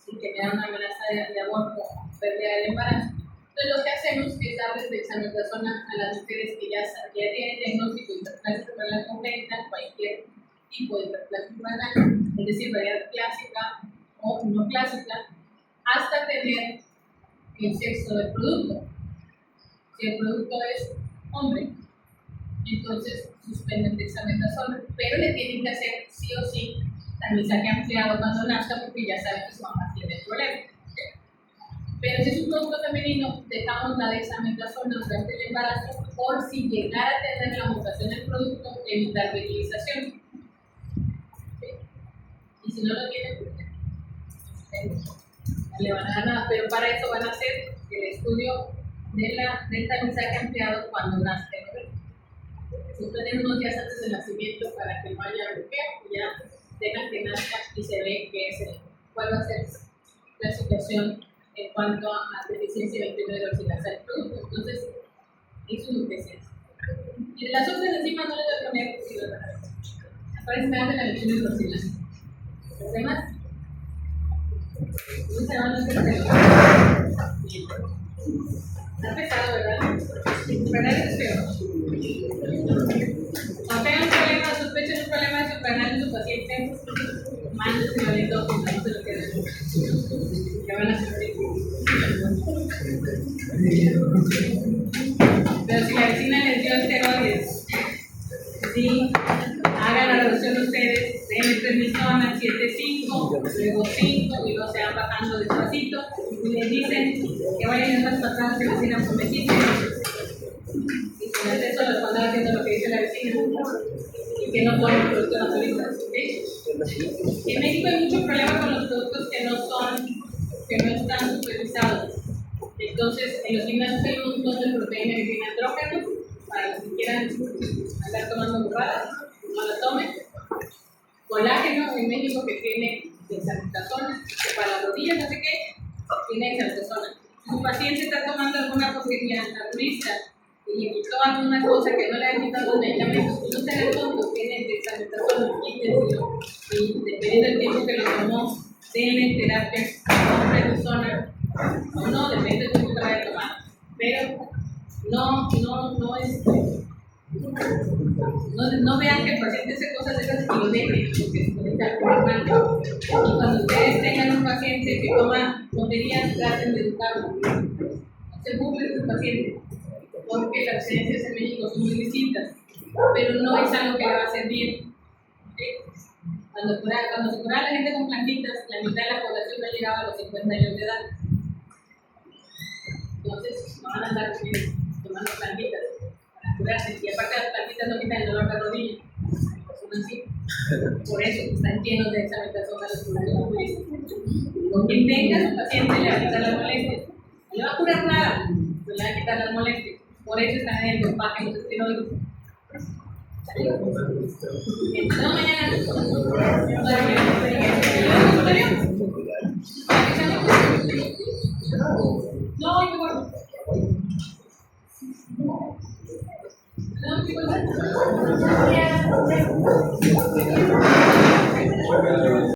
[SPEAKER 1] sin generar una amenaza de aborto o pérdida del embarazo. Entonces, lo que hacemos es darles dexametasona a las mujeres que ya tienen diagnóstico de hiperplasia renal congénita, cualquier tipo de hiperplasia renal, es decir, variedad clásica o no clásica, hasta tener el sexo del producto. Si el producto es hombre, entonces suspenden dexametasona, pero le tienen que hacer sí o sí tamizaje ampliado cuando nazca porque ya saben que su mamá tiene el problema. Pero si es un producto femenino, dejamos la dexametasona durante el embarazo por si llegara a tener la mutación del producto, evitar reutilización. Y si no lo tiene, pues no le van a dar nada, pero para eso van a hacer el estudio del tamizaje ampliado cuando nazca el bebé. Se tienen unos días antes del nacimiento para que no haya bloqueo, y ya dejan que nazca y se ve cuál va a ser la situación en cuanto a deficiencia 21 de hidroxilasa del producto. Entonces, eso es lo que se hace. Y de las otras enzimas no les voy a poner porque lo van a ver. Aparece más de la 21 hidroxilasa. ¿Los demás? No se van a hacer. Está pesado, ¿verdad? Suprarenal es peor. Cuando tengan un problema, sospechen un problema de suprarenal en su paciente, mándense a ver todo, no se lo queden. Que van a sufrir. Pero si la vecina les dio esteroides, sí, hagan la reducción ustedes, den prednisona 7.5, luego 5 y luego se van bajando despacito y les dicen que vayan a esas pasadas que la vecina prometió. Y con el resto los van haciendo lo que dice la vecina y que no ponen productos naturalistas. En México hay mucho problema con los productos que no están supervisados. Entonces, en los gimnasios hay un montón de proteína que tiene andrógenos, para los que quieran andar tomando burradas, no lo tomen. Colágeno en México que tiene dexametasona, que para las rodillas, no sé qué, tiene dexametasona. Si su paciente está tomando alguna porquería naturista y le quitó alguna cosa que no le ha quitado los medicamentos, no se le tonto, tiene dexametasona, quítenselo. Y dependiendo del tiempo que lo tomó, denle terapia con prednisona o no, depende del tiempo que vaya a tomar. Pero no vean que el paciente hace cosas de esas y lo dejen, porque se puede estar mal. Y cuando ustedes tengan un paciente que toma tonterías, traten de educarlo. No se burlen de su paciente, porque las residencias en México son muy distintas, pero no es algo que le va a hacer bien. Cuando se curaba la gente con plantitas, la mitad de la población no llegaba a los 50 años de edad. Entonces, no van a andar tomando plantitas para curarse. Y aparte, las plantitas no quitan el dolor de rodilla. Son así. Por eso están llenos de dexametasona los productos naturistas. Con quien tenga su paciente le va a quitar las molestias. No le va a curar nada, no le va a quitar las molestias. Por eso están en el dopaje los esteroides. No, mañana. No, igual. No, igual.